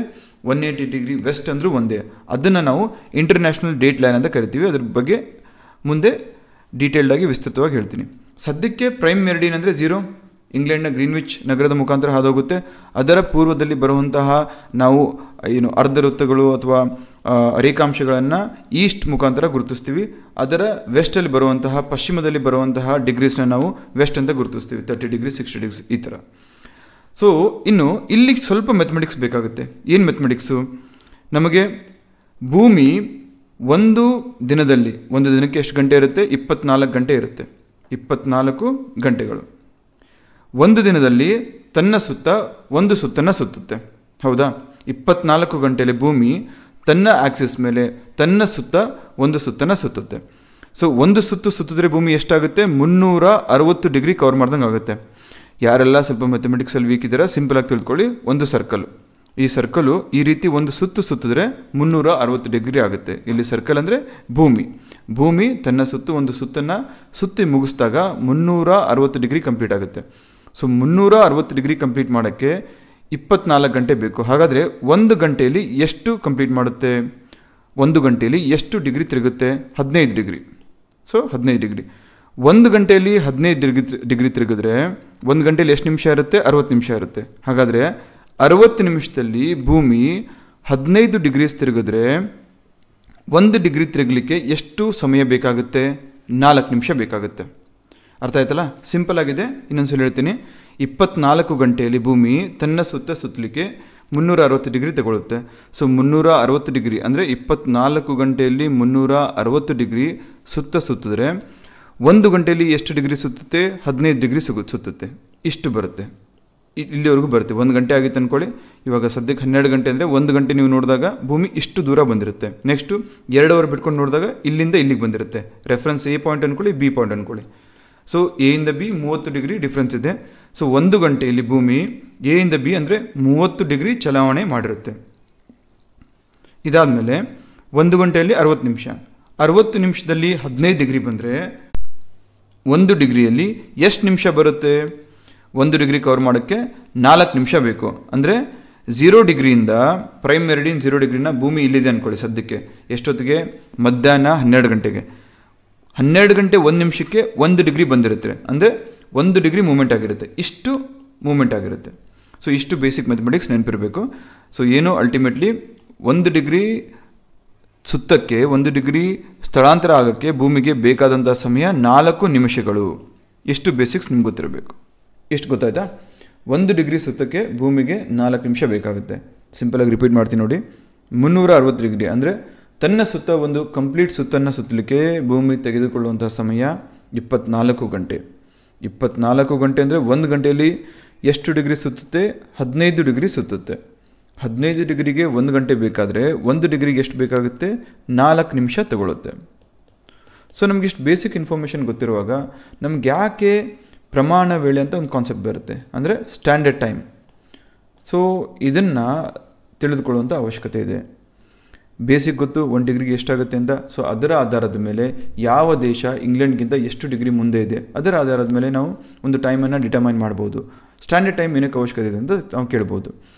Speaker 1: 180 ಡಿಗ್ರಿ ವೆಸ್ಟ್ ಅಂದರೂ ಒಂದೇ. ಅದನ್ನು ನಾವು ಇಂಟರ್ನ್ಯಾಷನಲ್ ಡೇಟ್ ಲೈನ್ ಅಂತ ಕರಿತೀವಿ. ಅದ್ರ ಬಗ್ಗೆ ಮುಂದೆ ಡೀಟೇಲ್ಡಾಗಿ ವಿಸ್ತೃತವಾಗಿ ಹೇಳ್ತೀನಿ. ಸದ್ಯಕ್ಕೆ ಪ್ರೈಮ್ ಮೆರಿಡಿಯನ್ ಅಂದರೆ 0, ಇಂಗ್ಲೆಂಡ್ನ ಗ್ರೀನ್ವಿಚ್ ನಗರದ ಮುಖಾಂತರ ಹಾದೋಗುತ್ತೆ. ಅದರ ಪೂರ್ವದಲ್ಲಿ ಬರುವಂತಹ ನಾವು ಅರ್ಧ ವೃತ್ತಗಳು ಅಥವಾ ರೇಖಾಂಶಗಳನ್ನು ಈಸ್ಟ್ ಮುಖಾಂತರ ಗುರುತಿಸ್ತೀವಿ. ಅದರ ವೆಸ್ಟಲ್ಲಿ ಬರುವಂತಹ, ಪಶ್ಚಿಮದಲ್ಲಿ ಬರುವಂತಹ ಡಿಗ್ರೀಸ್ನ ನಾವು ವೆಸ್ಟ್ ಅಂತ ಗುರುತಿಸ್ತೀವಿ. 30 ಡಿಗ್ರಿ, 60 ಡಿಗ್ರಿ, ಈ ಥರ. ಸೊ ಇನ್ನು ಇಲ್ಲಿ ಸ್ವಲ್ಪ ಮೆಥಮೆಟಿಕ್ಸ್ ಬೇಕಾಗುತ್ತೆ. ಏನು ಮೆಥಮೆಟಿಕ್ಸು? ನಮಗೆ ಭೂಮಿ ಒಂದು ದಿನದಲ್ಲಿ, ಒಂದು ದಿನಕ್ಕೆ ಎಷ್ಟು ಗಂಟೆ ಇರುತ್ತೆ? 24 ಗಂಟೆ ಇರುತ್ತೆ. 24 ಗಂಟೆಗಳು. ಒಂದು ದಿನದಲ್ಲಿ ತನ್ನ ಸುತ್ತ ಒಂದು ಸುತ್ತನ್ನು ಸುತ್ತುತ್ತೆ, ಹೌದಾ? 24 ಗಂಟೆಯಲ್ಲಿ ಭೂಮಿ ತನ್ನ ಆಕ್ಸಿಸ್ ಮೇಲೆ ತನ್ನ ಸುತ್ತ ಒಂದು ಸುತ್ತನ್ನು ಸುತ್ತುತ್ತೆ. ಸೊ ಒಂದು ಸುತ್ತು ಸುತ್ತಿದ್ರೆ ಭೂಮಿ ಎಷ್ಟಾಗುತ್ತೆ? 360 ಡಿಗ್ರಿ ಕವರ್ ಮಾಡ್ದಂಗೆ ಆಗುತ್ತೆ. ಯಾರೆಲ್ಲ ಸ್ವಲ್ಪ ಮ್ಯಾಥಮೆಟಿಕ್ಸಲ್ಲಿ ವೀಕ್ ಇದ್ದೀರಾ ಸಿಂಪಲಾಗಿ ತಿಳ್ಕೊಳ್ಳಿ. ಒಂದು ಸರ್ಕಲು, ಈ ಸರ್ಕಲು ಈ ರೀತಿ ಒಂದು ಸುತ್ತಿದ್ರೆ 360 ಡಿಗ್ರಿ ಆಗುತ್ತೆ. ಇಲ್ಲಿ ಸರ್ಕಲ್ ಅಂದರೆ ಭೂಮಿ ತನ್ನ ಒಂದು ಸುತ್ತನ್ನು ಸುತ್ತಿ ಮುಗಿಸಿದಾಗ 360 ಡಿಗ್ರಿ ಕಂಪ್ಲೀಟ್ ಆಗುತ್ತೆ. ಸೊ 360 ಡಿಗ್ರಿ ಕಂಪ್ಲೀಟ್ ಮಾಡೋಕ್ಕೆ 24 ಗಂಟೆ ಬೇಕು. ಹಾಗಾದರೆ 1 ಗಂಟೆಯಲ್ಲಿ ಎಷ್ಟು ಕಂಪ್ಲೀಟ್ ಮಾಡುತ್ತೆ? 1 ಗಂಟೆಯಲ್ಲಿ ಎಷ್ಟು ಡಿಗ್ರಿ ತಿರುಗುತ್ತೆ? 15 ಡಿಗ್ರಿ. ಸೊ 15 ಡಿಗ್ರಿ 1 ಗಂಟೆಯಲ್ಲಿ 15 ಡಿಗ್ರಿ ತಿರುಗಿದ್ರೆ 1 ಗಂಟೆಯಲ್ಲಿ ಎಷ್ಟು ನಿಮಿಷ ಇರುತ್ತೆ? 60 ನಿಮಿಷ ಇರುತ್ತೆ. ಹಾಗಾದರೆ 60 ನಿಮಿಷದಲ್ಲಿ ಭೂಮಿ 15 ಡಿಗ್ರೀಸ್ ತಿರುಗಿದ್ರೆ 1 ಡಿಗ್ರಿ ತಿರುಗಲಿಕ್ಕೆ ಎಷ್ಟು ಸಮಯ ಬೇಕಾಗುತ್ತೆ? 4 ನಿಮಿಷ ಬೇಕಾಗುತ್ತೆ. ಅರ್ಥ ಆಯ್ತಲ್ಲ? ಸಿಂಪಲ್ ಆಗಿದೆ. ಇನ್ನೊಂದ್ಸಲ ಹೇಳ್ತೀನಿ. 24 ಗಂಟೆಯಲ್ಲಿ ಭೂಮಿ ತನ್ನ ಸುತ್ತಲಿಕ್ಕೆ 360 ಡಿಗ್ರಿ ತಗೊಳುತ್ತೆ. ಸೊ 360 ಡಿಗ್ರಿ ಅಂದರೆ 24 ಗಂಟೆಯಲ್ಲಿ 360 ಡಿಗ್ರಿ ಸುತ್ತಿದ್ರೆ 1 ಗಂಟೆಯಲ್ಲಿ ಎಷ್ಟು ಡಿಗ್ರಿ ಸುತ್ತುತ್ತೆ? 15 ಡಿಗ್ರಿ ಸುತ್ತುತ್ತೆ. ಇಷ್ಟು ಬರುತ್ತೆ, ಇಲ್ಲಿವರೆಗೂ ಬರುತ್ತೆ. 1 ಗಂಟೆ ಆಗಿತ್ತು ಅಂದ್ಕೊಳ್ಳಿ. ಇವಾಗ ಸದ್ಯಕ್ಕೆ 12 ಗಂಟೆ ಅಂದರೆ 1 ಗಂಟೆ ನೀವು ನೋಡಿದಾಗ ಭೂಮಿ ಇಷ್ಟು ದೂರ ಬಂದಿರುತ್ತೆ. ನೆಕ್ಸ್ಟು 2 ಅವರ್ ಬಿಟ್ಕೊಂಡು ನೋಡಿದಾಗ ಇಲ್ಲಿಂದ ಇಲ್ಲಿಗೆ ಬಂದಿರುತ್ತೆ. ರೆಫರೆನ್ಸ್ ಎ ಪಾಯಿಂಟ್ ಅಂದ್ಕೊಳ್ಳಿ, ಬಿ ಪಾಯಿಂಟ್ ಅಂದ್ಕೊಳ್ಳಿ. ಸೊ ಎ ಇಂದ ಬಿ 30 ಡಿಗ್ರಿ ಡಿಫ್ರೆನ್ಸ್ ಇದೆ. ಸೊ 1 ಗಂಟೆಯಲ್ಲಿ ಭೂಮಿ ಎ ಇಂದ ಬಿ ಅಂದರೆ 30 ಡಿಗ್ರಿ ಚಲಾವಣೆ ಮಾಡಿರುತ್ತೆ. ಇದಾದಮೇಲೆ 1 ಗಂಟೆಯಲ್ಲಿ 60 ನಿಮಿಷ. 60 ನಿಮಿಷದಲ್ಲಿ 15 ಡಿಗ್ರಿ ಬಂದರೆ 1 ಡಿಗ್ರಿಯಲ್ಲಿ ಎಷ್ಟು ನಿಮಿಷ ಬರುತ್ತೆ? 1 ಡಿಗ್ರಿ ಕವರ್ ಮಾಡೋಕ್ಕೆ 4 ನಿಮಿಷ ಬೇಕು. ಅಂದರೆ 0 ಡಿಗ್ರಿಯಿಂದ ಪ್ರೈಮ್ ಮೆರಿಡಿಯನ್ 0 ಡಿಗ್ರಿನ ಭೂಮಿ ಇಲ್ಲಿದೆ ಅಂದ್ಕೊಳ್ಳಿ ಸದ್ಯಕ್ಕೆ. ಎಷ್ಟೊತ್ತಿಗೆ? ಮಧ್ಯಾಹ್ನ 12 ಗಂಟೆಗೆ. 12 ಗಂಟೆ 1 ನಿಮಿಷಕ್ಕೆ 1 ಡಿಗ್ರಿ ಬಂದಿರುತ್ತೆ. ಅಂದರೆ 1 ಡಿಗ್ರಿ ಮೂಮೆಂಟ್ ಆಗಿರುತ್ತೆ. ಇಷ್ಟು ಮೂಮೆಂಟ್ ಆಗಿರುತ್ತೆ. ಸೊ ಇಷ್ಟು ಬೇಸಿಕ್ ಮ್ಯಾಥಮೆಟಿಕ್ಸ್ ನೆನಪಿರಬೇಕು. ಸೊ ಏನು ಅಲ್ಟಿಮೇಟ್ಲಿ 1 ಡಿಗ್ರಿ ಸುತ್ತಕ್ಕೆ 1 ಡಿಗ್ರಿ ಸ್ಥಳಾಂತರ ಆಗೋಕ್ಕೆ ಭೂಮಿಗೆ ಬೇಕಾದಂಥ ಸಮಯ 4 ನಿಮಿಷಗಳು. ಎಷ್ಟು ಬೇಸಿಕ್ಸ್ ನಿಮ್ಗೆ ಗೊತ್ತಿರಬೇಕು. ಎಷ್ಟು ಗೊತ್ತಾಯ್ತಾ? 1 ಡಿಗ್ರಿ ಸುತ್ತಕ್ಕೆ ಭೂಮಿಗೆ 4 ನಿಮಿಷ ಬೇಕಾಗುತ್ತೆ. ಸಿಂಪಲಾಗಿ ರಿಪೀಟ್ ಮಾಡ್ತೀನಿ ನೋಡಿ. 360 ಡಿಗ್ರಿ ಅಂದರೆ ತನ್ನ ಒಂದು ಕಂಪ್ಲೀಟ್ ಸುತ್ತನ್ನು ಸುತ್ತಲಿಕ್ಕೆ ಭೂಮಿ ತೆಗೆದುಕೊಳ್ಳುವಂಥ ಸಮಯ 24 ಗಂಟೆ. 24 ಗಂಟೆ ಅಂದರೆ 1 ಗಂಟೆಯಲ್ಲಿ ಎಷ್ಟು ಡಿಗ್ರಿ ಸುತ್ತುತ್ತೆ? 15 ಡಿಗ್ರಿ ಸುತ್ತುತ್ತೆ. 15 ಡಿಗ್ರಿಗೆ 1 ಗಂಟೆ ಬೇಕಾದರೆ 1 ಡಿಗ್ರಿಗೆ ಎಷ್ಟು ಬೇಕಾಗುತ್ತೆ? 4 ನಿಮಿಷ ತಗೊಳ್ಳುತ್ತೆ. ಸೊ ನಮ್ಗೆ ಇಷ್ಟು ಬೇಸಿಕ್ ಇನ್ಫಾರ್ಮೇಷನ್ ಗೊತ್ತಿರುವಾಗ ನಮ್ಗೆ ಯಾಕೆ ಪ್ರಮಾಣ ವೇಳೆ ಅಂತ ಒಂದು ಕಾನ್ಸೆಪ್ಟ್ ಬರುತ್ತೆ, ಅಂದರೆ ಸ್ಟ್ಯಾಂಡರ್ಡ್ ಟೈಮ್. ಸೊ ಇದನ್ನು ತಿಳಿದುಕೊಳ್ಳುವಂಥ ಅವಶ್ಯಕತೆ ಇದೆ. ಬೇಸಿಕ್ ಗೊತ್ತು 1 ಡಿಗ್ರಿಗೆ ಎಷ್ಟಾಗುತ್ತೆ ಅಂತ. ಸೊ ಅದರ ಆಧಾರದ ಮೇಲೆ ಯಾವ ದೇಶ ಇಂಗ್ಲೆಂಡ್ಗಿಂತ ಎಷ್ಟು ಡಿಗ್ರಿ ಮುಂದೆ ಇದೆ ಅದರ ಆಧಾರದ ಮೇಲೆ ನಾವು ಒಂದು ಟೈಮನ್ನು ಡಿಟರ್ಮೈನ್ ಮಾಡ್ಬೋದು. ಸ್ಟ್ಯಾಂಡರ್ಡ್ ಟೈಮ್ ಏನಕ್ಕೆ ಅವಶ್ಯಕತೆ ಇದೆ ಅಂತ ನಾವು ಕೇಳ್ಬೋದು.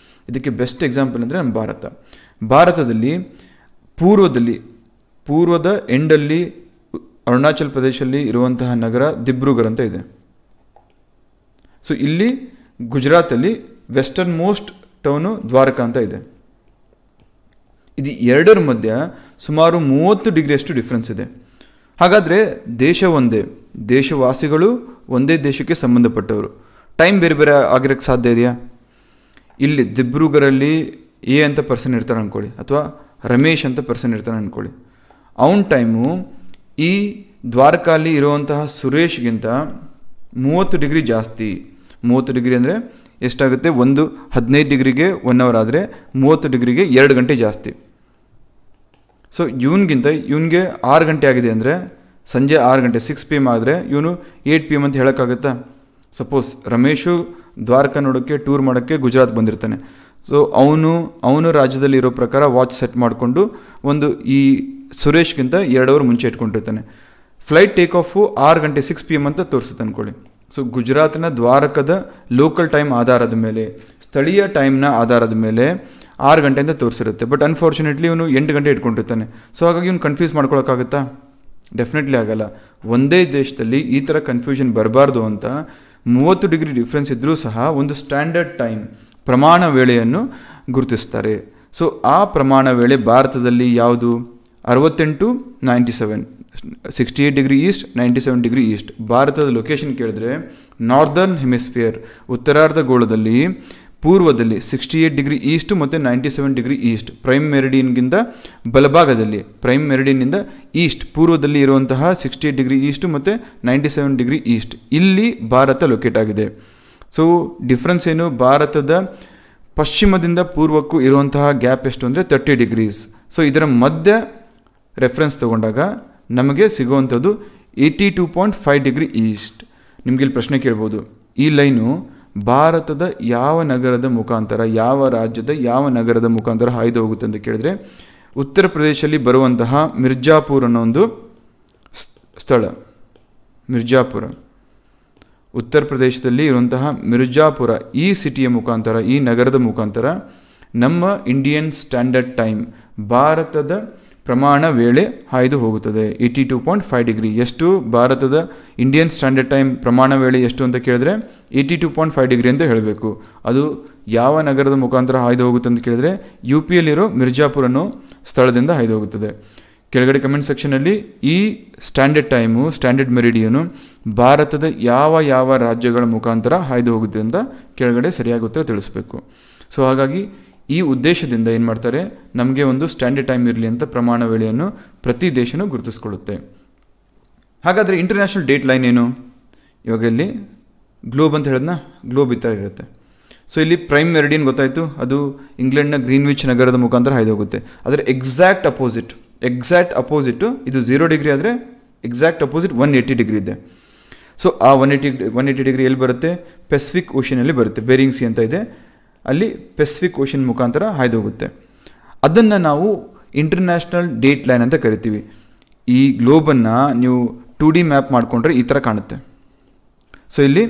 Speaker 1: ಇದಕ್ಕೆ ಬೆಸ್ಟ್ ಎಕ್ಸಾಂಪಲ್ ಅಂದರೆ ನಮ್ಮ ಭಾರತದಲ್ಲಿ ಪೂರ್ವದ ಎಂಡಲ್ಲಿ ಅರುಣಾಚಲ್ ಪ್ರದೇಶಲ್ಲಿ ಇರುವಂತಹ ನಗರ ದಿಬ್ರುಗರ್ ಅಂತ ಇದೆ. ಸೊ ಇಲ್ಲಿ ಗುಜರಾತಲ್ಲಿ ವೆಸ್ಟರ್ನ್ ಮೋಸ್ಟ್ ಟೌನು ದ್ವಾರಕಾ ಅಂತ ಇದೆ. ಇದು ಎರಡರ ಮಧ್ಯೆ ಸುಮಾರು 30 ಡಿಗ್ರಿಯಷ್ಟು ಡಿಫ್ರೆನ್ಸ್ ಇದೆ. ಹಾಗಾದರೆ ದೇಶ ಒಂದೇ, ದೇಶವಾಸಿಗಳು ಒಂದೇ ದೇಶಕ್ಕೆ ಸಂಬಂಧಪಟ್ಟವರು. ಟೈಮ್ ಬೇರೆ ಬೇರೆ ಆಗಿರೋಕ್ಕೆ ಸಾಧ್ಯ ಇದೆಯಾ? ಇಲ್ಲಿ ದಿಬ್ರುಗರಲ್ಲಿ ಎ ಅಂತ ಪರ್ಸನ್ ಇರ್ತಾರೆ ಅಂದ್ಕೊಳ್ಳಿ, ಅಥವಾ ರಮೇಶ್ ಅಂತ ಪರ್ಸನ್ ಇರ್ತಾನೆ ಅಂದ್ಕೊಳ್ಳಿ. ಅವನ ಟೈಮು ಈ ದ್ವಾರಕಾಲಿ ಇರುವಂತಹ ಸುರೇಶ್ಗಿಂತ 30 ಡಿಗ್ರಿ ಜಾಸ್ತಿ. 30 ಡಿಗ್ರಿ ಅಂದರೆ ಎಷ್ಟಾಗುತ್ತೆ? 15 ಡಿಗ್ರಿಗೆ 1 ಅವರ್ ಆದರೆ 30 ಡಿಗ್ರಿಗೆ 2 ಗಂಟೆ ಜಾಸ್ತಿ. ಸೊ ಇವನಿಗೆ 6 ಗಂಟೆ ಆಗಿದೆ ಅಂದರೆ ಸಂಜೆ 6 ಗಂಟೆ 6 PM ಆದರೆ ಇವನು 8 PM ಅಂತ ಹೇಳೋಕ್ಕಾಗುತ್ತಾ? ಸಪೋಸ್ ರಮೇಶು ದ್ವಾರಕಾ ನೋಡೋಕ್ಕೆ ಟೂರ್ ಮಾಡೋಕ್ಕೆ ಗುಜರಾತ್ ಬಂದಿರ್ತಾನೆ. ಸೊ ಅವನು ರಾಜ್ಯದಲ್ಲಿ ಇರೋ ಪ್ರಕಾರ ವಾಚ್ ಸೆಟ್ ಮಾಡಿಕೊಂಡು ಈ ಸುರೇಶ್ಗಿಂತ 2 ಅವರ್ ಮುಂಚೆ ಇಟ್ಕೊಂಡಿರ್ತಾನೆ. ಫ್ಲೈಟ್ ಟೇಕ್ ಆಫು 6 ಗಂಟೆ 6 PM ಅಂತ ತೋರಿಸುತ್ತೆ ಅಂದ್ಕೊಳ್ಳಿ. ಸೊ ಗುಜರಾತ್ನ ದ್ವಾರಕದ ಲೋಕಲ್ ಟೈಮ್ ಆಧಾರದ ಮೇಲೆ, ಸ್ಥಳೀಯ ಟೈಮ್ನ ಆಧಾರದ ಮೇಲೆ 6 ಗಂಟೆ ಅಂತ ತೋರಿಸಿರುತ್ತೆ. ಬಟ್ ಅನ್ಫಾರ್ಚುನೇಟ್ಲಿ ಇವನು 8 ಗಂಟೆ ಇಟ್ಕೊಂಡಿರ್ತಾನೆ. ಸೊ ಹಾಗಾಗಿ ಇವನು ಕನ್ಫ್ಯೂಸ್ ಮಾಡ್ಕೊಳಕ್ಕಾಗುತ್ತಾ? ಡೆಫಿನೆಟ್ಲಿ ಆಗಲ್ಲ. ಒಂದೇ ದೇಶದಲ್ಲಿ ಈ ಥರ ಕನ್ಫ್ಯೂಷನ್ ಬರಬಾರ್ದು ಅಂತ 30 ಡಿಗ್ರಿ ಡಿಫ್ರೆನ್ಸ್ ಇದ್ದರೂ ಸಹ ಒಂದು ಸ್ಟ್ಯಾಂಡರ್ಡ್ ಟೈಮ್ ಪ್ರಮಾಣ ವೇಳೆಯನ್ನು ಗುರುತಿಸ್ತಾರೆ. ಸೊ ಆ ಪ್ರಮಾಣ ವೇಳೆ ಭಾರತದಲ್ಲಿ ಯಾವುದು? 68-97, 68 ಡಿಗ್ರಿ ಈಸ್ಟ್, 97 ಡಿಗ್ರಿ ಈಸ್ಟ್. ಭಾರತದ ಲೊಕೇಶನ್ ಕೇಳಿದ್ರೆ ನಾರ್ದರ್ನ್ ಹೆಮಿಸ್ಫಿಯರ್, ಉತ್ತರಾರ್ಧಗೋಳದಲ್ಲಿ ಪೂರ್ವದಲ್ಲಿ 68 ಡಿಗ್ರಿ ಈಸ್ಟ್ ಮತ್ತು 97 ಡಿಗ್ರಿ ಈಸ್ಟ್. ಪ್ರೈಮ್ ಮೆರಿಡಿಯನ್ಗಿಂತ ಬಲಭಾಗದಲ್ಲಿ, ಪ್ರೈಮ್ ಮೆರಿಡಿಯನ್ನಿಂದ ಈಸ್ಟ್ ಪೂರ್ವದಲ್ಲಿ ಇರುವಂತಹ 68 ಡಿಗ್ರಿ ಈಸ್ಟ್ ಮತ್ತು 97 ಡಿಗ್ರಿ ಈಸ್ಟ್. ಇಲ್ಲಿ ಭಾರತ ಲೊಕೇಟ್ ಆಗಿದೆ. ಸೊ ಡಿಫ್ರೆನ್ಸ್ ಏನು? ಭಾರತದ ಪಶ್ಚಿಮದಿಂದ ಪೂರ್ವಕ್ಕೂ ಇರುವಂತಹ ಗ್ಯಾಪ್ ಎಷ್ಟು ಅಂದರೆ 30 ಡಿಗ್ರೀಸ್. ಸೊ ಇದರ ಮಧ್ಯ ರೆಫರೆನ್ಸ್ ತಗೊಂಡಾಗ ನಮಗೆ ಸಿಗುವಂಥದ್ದು 82.5 ಡಿಗ್ರಿ ಈಸ್ಟ್. ನಿಮಗಿಲ್ಲಿ ಪ್ರಶ್ನೆ ಕೇಳ್ಬೋದು, ಈ ಲೈನು ಭಾರತದ ಯಾವ ನಗರದ ಮುಖಾಂತರ, ಯಾವ ರಾಜ್ಯದ ಯಾವ ನಗರದ ಮುಖಾಂತರ ಹಾಯ್ದು ಹೋಗುತ್ತೆ ಅಂತ ಕೇಳಿದ್ರೆ ಉತ್ತರ ಪ್ರದೇಶದಲ್ಲಿ ಬರುವಂತಹ ಮಿರ್ಜಾಪುರ್ ಅನ್ನೋ ಒಂದು ಸ್ಥಳ. ಮಿರ್ಜಾಪುರ, ಉತ್ತರ ಪ್ರದೇಶದಲ್ಲಿ ಇರುವಂತಹ ಮಿರ್ಜಾಪುರ, ಈ ಸಿಟಿಯ ಮುಖಾಂತರ, ಈ ನಗರದ ಮುಖಾಂತರ ನಮ್ಮ ಇಂಡಿಯನ್ ಸ್ಟ್ಯಾಂಡರ್ಡ್ ಟೈಮ್, ಭಾರತದ ಪ್ರಮಾಣ ವೇಳೆ ಹಾಯ್ದು ಹೋಗುತ್ತದೆ. 82.5 ಡಿಗ್ರಿ. ಎಷ್ಟು ಭಾರತದ ಇಂಡಿಯನ್ ಸ್ಟ್ಯಾಂಡರ್ಡ್ ಟೈಮ್ ಪ್ರಮಾಣ ವೇಳೆ ಎಷ್ಟು ಅಂತ ಕೇಳಿದ್ರೆ 82.5 ಡಿಗ್ರಿ ಅಂತ ಹೇಳಬೇಕು. ಅದು ಯಾವ ನಗರದ ಮುಖಾಂತರ ಹಾಯ್ದು ಹೋಗುತ್ತೆ ಅಂತ ಕೇಳಿದ್ರೆ ಯು ಪಿಯಲ್ಲಿರೋ ಮಿರ್ಜಾಪುರ ಅನ್ನೋ ಸ್ಥಳದಿಂದ ಹಾಯ್ದು ಹೋಗುತ್ತದೆ. ಕೆಳಗಡೆ ಕಮೆಂಟ್ ಸೆಕ್ಷನಲ್ಲಿ ಈ ಸ್ಟ್ಯಾಂಡರ್ಡ್ ಟೈಮು, ಸ್ಟ್ಯಾಂಡರ್ಡ್ ಮೆರಿಡಿಯನು ಭಾರತದ ಯಾವ ಯಾವ ರಾಜ್ಯಗಳ ಮುಖಾಂತರ ಹಾಯ್ದು ಹೋಗುತ್ತೆ ಅಂತ ಕೆಳಗಡೆ ಸರಿಯಾಗಿ ಉತ್ತರ ತಿಳಿಸ್ಬೇಕು. ಸೊ ಹಾಗಾಗಿ ಈ ಉದ್ದೇಶದಿಂದ ಏನು ಮಾಡ್ತಾರೆ, ನಮಗೆ ಒಂದು ಸ್ಟ್ಯಾಂಡರ್ಡ್ ಟೈಮ್ ಇರಲಿ ಅಂತ ಪ್ರಮಾಣ ವೇಳೆಯನ್ನು ಪ್ರತಿ ದೇಶನೂ ಗುರುತಿಸ್ಕೊಳ್ಳುತ್ತೆ. ಹಾಗಾದರೆ ಇಂಟರ್ನ್ಯಾಷನಲ್ ಡೇಟ್ ಲೈನ್ ಏನು? ಇವಾಗ ಇಲ್ಲಿ ಗ್ಲೋಬ್ ಅಂತ ಹೇಳಿದ್ನ, ಗ್ಲೋಬ್ ಈ ಥರ ಇರುತ್ತೆ. ಸೊ ಇಲ್ಲಿ ಪ್ರೈಮ್ ಮೆರಿಡಿಯನ್ ಗೊತ್ತಾಯಿತು, ಅದು ಇಂಗ್ಲೆಂಡ್ನ ಗ್ರೀನ್ವಿಚ್ ನಗರದ ಮುಖಾಂತರ ಹಾಯ್ದು ಹೋಗುತ್ತೆ. ಅದರ ಎಕ್ಸಾಕ್ಟ್ ಅಪೋಸಿಟ್ಟು ಇದು 0 ಡಿಗ್ರಿ ಆದರೆ ಎಕ್ಸಾಕ್ಟ್ ಅಪೋಸಿಟ್ 180 ಡಿಗ್ರಿ ಇದೆ. ಸೊ ಆ 180 ಡಿಗ್ರಿ ಎಲ್ಲಿ ಬರುತ್ತೆ? ಪೆಸಿಫಿಕ್ ಓಷನಲ್ಲಿ ಬರುತ್ತೆ. ಬೇರಿಂಗ್ ಸಿ ಅಂತ ಇದೆ, ಅಲ್ಲಿ ಪೆಸಿಫಿಕ್ ಓಷನ್ ಮುಖಾಂತರ ಹಾಯ್ದು ಹೋಗುತ್ತೆ. ಅದನ್ನು ನಾವು ಇಂಟರ್ನ್ಯಾಷನಲ್ ಡೇಟ್ ಲೈನ್ ಅಂತ ಕರಿತೀವಿ. ಈ ಗ್ಲೋಬನ್ನು ನೀವು 2D ಮ್ಯಾಪ್ ಮಾಡಿಕೊಂಡ್ರೆ ಈ ಥರ ಕಾಣುತ್ತೆ. ಸೊ ಇಲ್ಲಿ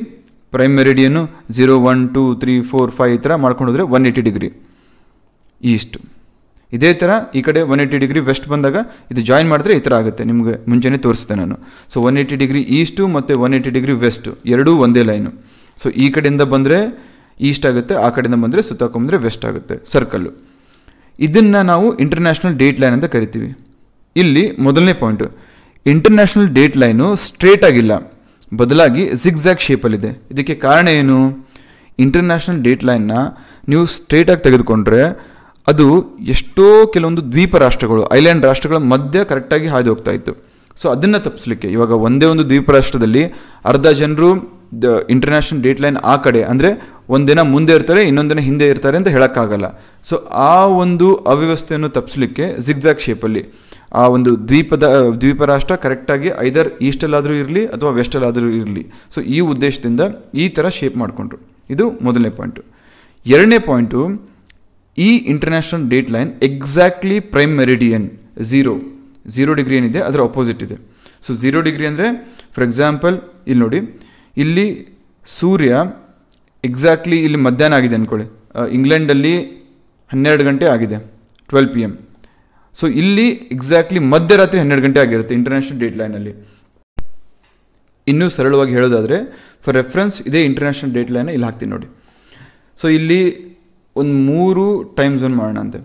Speaker 1: ಪ್ರೈಮ್ ಮೆರಿಡಿಯನ್ನು 0, 1, 2, 3, 4, 5 ಈ ಥರ ಮಾಡ್ಕೊಂಡೋದ್ರೆ 180 ಡಿಗ್ರಿ ಈಸ್ಟ್. ಇದೇ ಥರ ಈ ಕಡೆ 180 ಡಿಗ್ರಿ ವೆಸ್ಟ್ ಬಂದಾಗ ಇದು ಜಾಯಿನ್ ಮಾಡಿದ್ರೆ ಈ ಥರ ಆಗುತ್ತೆ. ನಿಮಗೆ ಮುಂಚೆನೇ ತೋರಿಸಿದೆ ನಾನು. ಸೊ 180 ಡಿಗ್ರಿ ಈಸ್ಟು ಮತ್ತು 180 ಡಿಗ್ರಿ ವೆಸ್ಟು ಎರಡೂ ಒಂದೇ ಲೈನು. ಸೊ ಈ ಕಡೆಯಿಂದ ಬಂದರೆ ಈಸ್ಟ್ ಆಗುತ್ತೆ, ಆ ಕಡೆಯಿಂದ ಬಂದರೆ ಸುತ್ತಾಕೊಂಬಂದರೆ ವೆಸ್ಟ್ ಆಗುತ್ತೆ, ಸರ್ಕಲ್ಲು. ಇದನ್ನು ನಾವು ಇಂಟರ್ನ್ಯಾಷನಲ್ ಡೇಟ್ ಲೈನ್ ಅಂತ ಕರಿತೀವಿ. ಇಲ್ಲಿ ಮೊದಲನೇ point, international date line straight ಆಗಿಲ್ಲ, ಬದಲಾಗಿ ಜಿಗ್ಜ್ಯಾಗ್ ಶೇಪಲ್ಲಿದೆ. ಇದಕ್ಕೆ ಕಾರಣ ಏನು? ಇಂಟರ್ನ್ಯಾಷನಲ್ ಡೇಟ್ ಲೈನ್ನ ನೀವು ಸ್ಟ್ರೇಟಾಗಿ ತೆಗೆದುಕೊಂಡ್ರೆ ಅದು ಎಷ್ಟೋ ಕೆಲವೊಂದು ದ್ವೀಪ ರಾಷ್ಟ್ರಗಳು, ಐಲ್ಯಾಂಡ್ ರಾಷ್ಟ್ರಗಳ ಮಧ್ಯೆ ಕರೆಕ್ಟಾಗಿ ಹಾಯ್ದು ಹೋಗ್ತಾ ಇತ್ತು. ಸೊ ಅದನ್ನು ತಪ್ಪಿಸ್ಲಿಕ್ಕೆ ಇವಾಗ ಒಂದೇ ಒಂದು ದ್ವೀಪ ರಾಷ್ಟ್ರದಲ್ಲಿ ಅರ್ಧ ಜನರು ಇಂಟರ್ನ್ಯಾಷನಲ್ ಡೇಟ್ ಲೈನ್ ಆ ಕಡೆ ಅಂದರೆ ಒಂದಿನ ಮುಂದೆ ಇರ್ತಾರೆ, ಇನ್ನೊಂದಿನ ಹಿಂದೆ ಇರ್ತಾರೆ ಅಂತ ಹೇಳೋಕ್ಕಾಗಲ್ಲ. ಸೊ ಆ ಒಂದು ಅವ್ಯವಸ್ಥೆಯನ್ನು ತಪ್ಪಿಸ್ಲಿಕ್ಕೆ ಜಿಗ್ಜ್ಯಾಗ್ ಶೇಪಲ್ಲಿ ಆ ಒಂದು ದ್ವೀಪ ರಾಷ್ಟ್ರ ಕರೆಕ್ಟಾಗಿ ಐದರ್ ಈಸ್ಟಲ್ಲಾದರೂ ಇರಲಿ ಅಥವಾ ವೆಸ್ಟಲ್ಲಾದರೂ ಇರಲಿ. ಸೊ ಈ ಉದ್ದೇಶದಿಂದ ಈ ಥರ ಶೇಪ್ ಮಾಡಿಕೊಂಡ್ರು. ಇದು ಮೊದಲನೇ ಪಾಯಿಂಟು. ಎರಡನೇ ಪಾಯಿಂಟು, ಈ international date line exactly prime meridian 0 degree ಏನಿದೆ ಅದರ ಅಪೋಸಿಟ್ ಇದೆ. ಸೊ 0 ಡಿಗ್ರಿ ಅಂದರೆ ಫಾರ್ ಎಕ್ಸಾಂಪಲ್ ಇಲ್ಲಿ ನೋಡಿ, ಇಲ್ಲಿ ಸೂರ್ಯ ಎಕ್ಸಾಕ್ಟ್ಲಿ ಇಲ್ಲಿ ಮಧ್ಯಾಹ್ನ ಆಗಿದೆ ಅಂದ್ಕೊಳ್ಳಿ, ಇಂಗ್ಲೆಂಡಲ್ಲಿ 12 ಗಂಟೆ ಆಗಿದೆ, 12 PM. ಸೊ ಇಲ್ಲಿ ಎಕ್ಸಾಕ್ಟ್ಲಿ ಮಧ್ಯರಾತ್ರಿ 12 ಗಂಟೆ ಆಗಿರುತ್ತೆ ಇಂಟರ್ನ್ಯಾಷನಲ್ ಡೇಟ್ ಲೈನಲ್ಲಿ. ಇನ್ನೂ ಸರಳವಾಗಿ ಹೇಳೋದಾದರೆ ಫಾರ್ ರೆಫರೆನ್ಸ್ ಇದೇ ಇಂಟರ್ನ್ಯಾಷನಲ್ ಡೇಟ್ ಲೈನ್ ಇಲ್ಲಿ ಹಾಕ್ತೀನಿ ನೋಡಿ. ಸೊ ಇಲ್ಲಿ ಒಂದು 3 ಟೈಮ್ ಝೋನ್ ಮಾಡೋಣ ಅಂತೆ.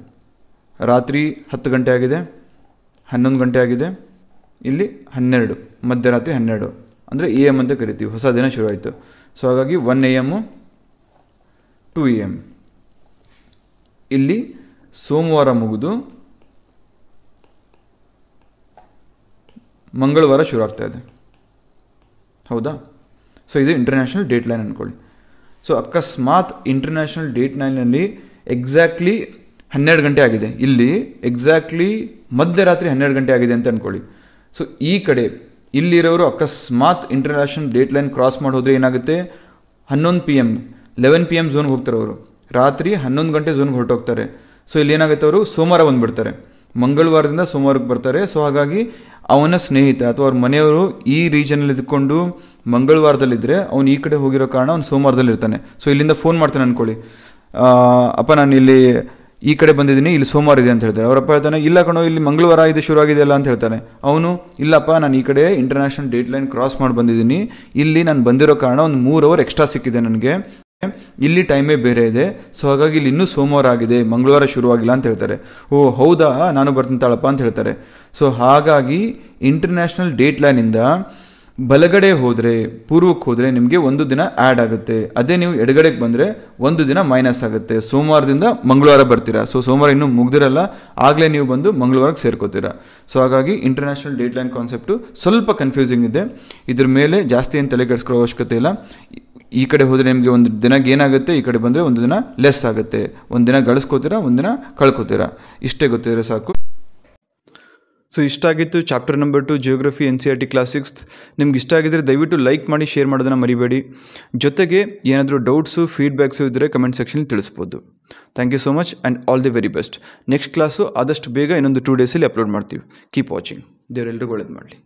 Speaker 1: ರಾತ್ರಿ 10 ಗಂಟೆ ಆಗಿದೆ, 11 ಗಂಟೆ ಆಗಿದೆ, ಇಲ್ಲಿ 12, ಮಧ್ಯರಾತ್ರಿ 12 ಅಂದರೆ AM ಅಂತ ಕರಿತೀವಿ, ಹೊಸ ದಿನ ಶುರುವಾಯಿತು. ಸೊ ಹಾಗಾಗಿ 1 AM 2 AM. ಇಲ್ಲಿ ಸೋಮವಾರ ಮುಗಿದು ಮಂಗಳವಾರ ಶುರು ಆಗ್ತಾ ಇದೆ, ಹೌದಾ? ಸೊ ಇದು ಇಂಟರ್ನ್ಯಾಷನಲ್ ಡೇಟ್ ಲೈನ್ ಅಂದ್ಕೊಳ್ಳಿ. ಸೊ ಅಕಸ್ಮಾತ್ ಇಂಟರ್ನ್ಯಾಷನಲ್ ಡೇಟ್ ಲೈನಲ್ಲಿ ಎಕ್ಸಾಕ್ಟ್ಲಿ 12 ಗಂಟೆ ಆಗಿದೆ, ಇಲ್ಲಿ ಎಕ್ಸಾಕ್ಟ್ಲಿ ಮಧ್ಯರಾತ್ರಿ 12 ಗಂಟೆ ಆಗಿದೆ ಅಂತ ಅಂದ್ಕೊಳ್ಳಿ. ಸೊ ಈ ಕಡೆ ಇಲ್ಲಿರೋರು ಅಕಸ್ಮಾತ್ ಇಂಟರ್ನ್ಯಾಷನಲ್ ಡೇಟ್ ಲೈನ್ ಕ್ರಾಸ್ ಮಾಡಿ ಹೋದರೆ ಏನಾಗುತ್ತೆ, 11 PM 11 PM ಝೋನ್ಗೆ ಹೋಗ್ತಾರೆ ಅವರು, ರಾತ್ರಿ 11 ಗಂಟೆ ಝೋನ್ಗೆ ಹೊರಟೋಗ್ತಾರೆ. ಸೊ ಇಲ್ಲಿ ಏನಾಗುತ್ತೆ, ಅವರು ಸೋಮವಾರ ಬಂದುಬಿಡ್ತಾರೆ, ಮಂಗಳವಾರದಿಂದ ಸೋಮವಾರಕ್ಕೆ ಬರ್ತಾರೆ. ಸೊ ಹಾಗಾಗಿ ಅವನ ಸ್ನೇಹಿತ ಅಥವಾ ಅವ್ರ ಮನೆಯವರು ಈ ರೀಜನಲ್ಲಿ ಇದ್ಕೊಂಡು ಮಂಗಳವಾರದಲ್ಲಿದ್ದರೆ ಅವನು ಈ ಕಡೆ ಹೋಗಿರೋ ಕಾರಣ ಅವ್ನು ಸೋಮವಾರದಲ್ಲಿ ಇರ್ತಾನೆ. ಸೊ ಇಲ್ಲಿಂದ ಫೋನ್ ಮಾಡ್ತಾನೆ ಅಂದ್ಕೊಳ್ಳಿ, ಅಪ್ಪ ನಾನು ಇಲ್ಲಿ ಈ ಕಡೆ ಬಂದಿದ್ದೀನಿ, ಇಲ್ಲಿ ಸೋಮವಾರ ಇದೆ ಅಂತ ಹೇಳ್ತಾರೆ. ಅವರಪ್ಪ ಹೇಳ್ತಾನೆ, ಇಲ್ಲ ಕಣೋ ಇಲ್ಲಿ ಮಂಗಳವಾರ ಇದು ಶುರು ಆಗಿದೆಯಲ್ಲ ಅಂತ ಹೇಳ್ತಾನೆ. ಅವನು ಇಲ್ಲಪ್ಪ ನಾನು ಈ ಕಡೆ ಇಂಟರ್ನ್ಯಾಷನಲ್ ಡೇಟ್ ಲೈನ್ ಕ್ರಾಸ್ ಮಾಡಿ ಬಂದಿದ್ದೀನಿ, ಇಲ್ಲಿ ನಾನು ಬಂದಿರೋ ಕಾರಣ ಒಂದು 3 ಅವರ್ ಎಕ್ಸ್ಟ್ರಾ ಸಿಕ್ಕಿದೆ ನನಗೆ, ಇಲ್ಲಿ ಟೈಮೇ ಬೇರೆ ಇದೆ. ಸೊ ಹಾಗಾಗಿ ಇಲ್ಲಿ ಇನ್ನೂ ಸೋಮವಾರ ಆಗಿದೆ, ಮಂಗಳವಾರ ಶುರುವಾಗಿಲ್ಲ ಅಂತ ಹೇಳ್ತಾರೆ. ಓ ಹೌದಾ, ನಾನು ಬರ್ತೀನಿ ತಾಳಪ್ಪ ಅಂತ ಹೇಳ್ತಾರೆ. ಸೊ ಹಾಗಾಗಿ ಇಂಟರ್ನ್ಯಾಷನಲ್ ಡೇಟ್ ಲೈನಿಂದ ಬಲಗಡೆ ಹೋದರೆ, ಪೂರ್ವಕ್ಕೆ ಹೋದರೆ ನಿಮಗೆ ಒಂದು ದಿನ ಆ್ಯಡ್ ಆಗುತ್ತೆ. ಅದೇ ನೀವು ಎಡಗಡೆಗೆ ಬಂದರೆ ಒಂದು ದಿನ ಮೈನಸ್ ಆಗುತ್ತೆ. ಸೋಮವಾರದಿಂದ ಮಂಗಳವಾರ ಬರ್ತೀರಾ, ಸೊ ಸೋಮವಾರ ಇನ್ನೂ ಮುಗ್ದಿರಲ್ಲ, ಆಗಲೇ ನೀವು ಬಂದು ಮಂಗಳವಾರಕ್ಕೆ ಸೇರ್ಕೋತೀರಾ. ಸೊ ಹಾಗಾಗಿ ಇಂಟರ್ನ್ಯಾಷನಲ್ ಡೇಟ್ ಲೈನ್ ಕಾನ್ಸೆಪ್ಟು ಸ್ವಲ್ಪ ಕನ್ಫ್ಯೂಸಿಂಗ್ ಇದೆ. ಇದ್ರ ಮೇಲೆ ಜಾಸ್ತಿ ಏನು ತಲೆ ಕೆಡಿಸ್ಕೊಳ್ಳೋ ಅವಶ್ಯಕತೆ ಇಲ್ಲ. ಈ ಕಡೆ ಹೋದರೆ ನಿಮಗೆ ಒಂದು ದಿನ ಏನಾಗುತ್ತೆ, ಈ ಕಡೆ ಬಂದರೆ ಒಂದು ದಿನ ಲೆಸ್ ಆಗುತ್ತೆ, ಒಂದು ದಿನ ಗಳಿಸ್ಕೋತೀರಾ, ಒಂದು ದಿನ ಕಳ್ಕೋತೀರಾ, ಇಷ್ಟೇ ಗೊತ್ತಿದ್ರೆ ಸಾಕು. ಸೊ ಇಷ್ಟ ಆಗಿತ್ತು chapter number 2 geography NCERT class 6. ನಿಮ್ಗೆ ಇಷ್ಟ ಆಗಿದ್ರೆ ದಯವಿಟ್ಟು ಲೈಕ್ ಮಾಡಿ, ಶೇರ್ ಮಾಡೋದನ್ನು ಮರಿಬೇಡಿ. ಜೊತೆಗೆ ಏನಾದರೂ ಡೌಟ್ಸು ಫೀಡ್ಬ್ಯಾಕ್ಸು ಇದ್ದರೆ ಕಮೆಂಟ್ ಸೆಕ್ಷನಲ್ಲಿ ತಿಳಿಸ್ಬೋದು. Thank you so much and all the very best. Next class ಆದಷ್ಟು ಬೇಗ ಇನ್ನೊಂದು 2 ಡೇಸಲ್ಲಿ ಅಪ್ಲೋಡ್ ಮಾಡ್ತೀವಿ. Keep watching. ದೇವರೆಲ್ಲರಿಗೂ ಒಳ್ಳೇದು ಮಾಡಲಿ.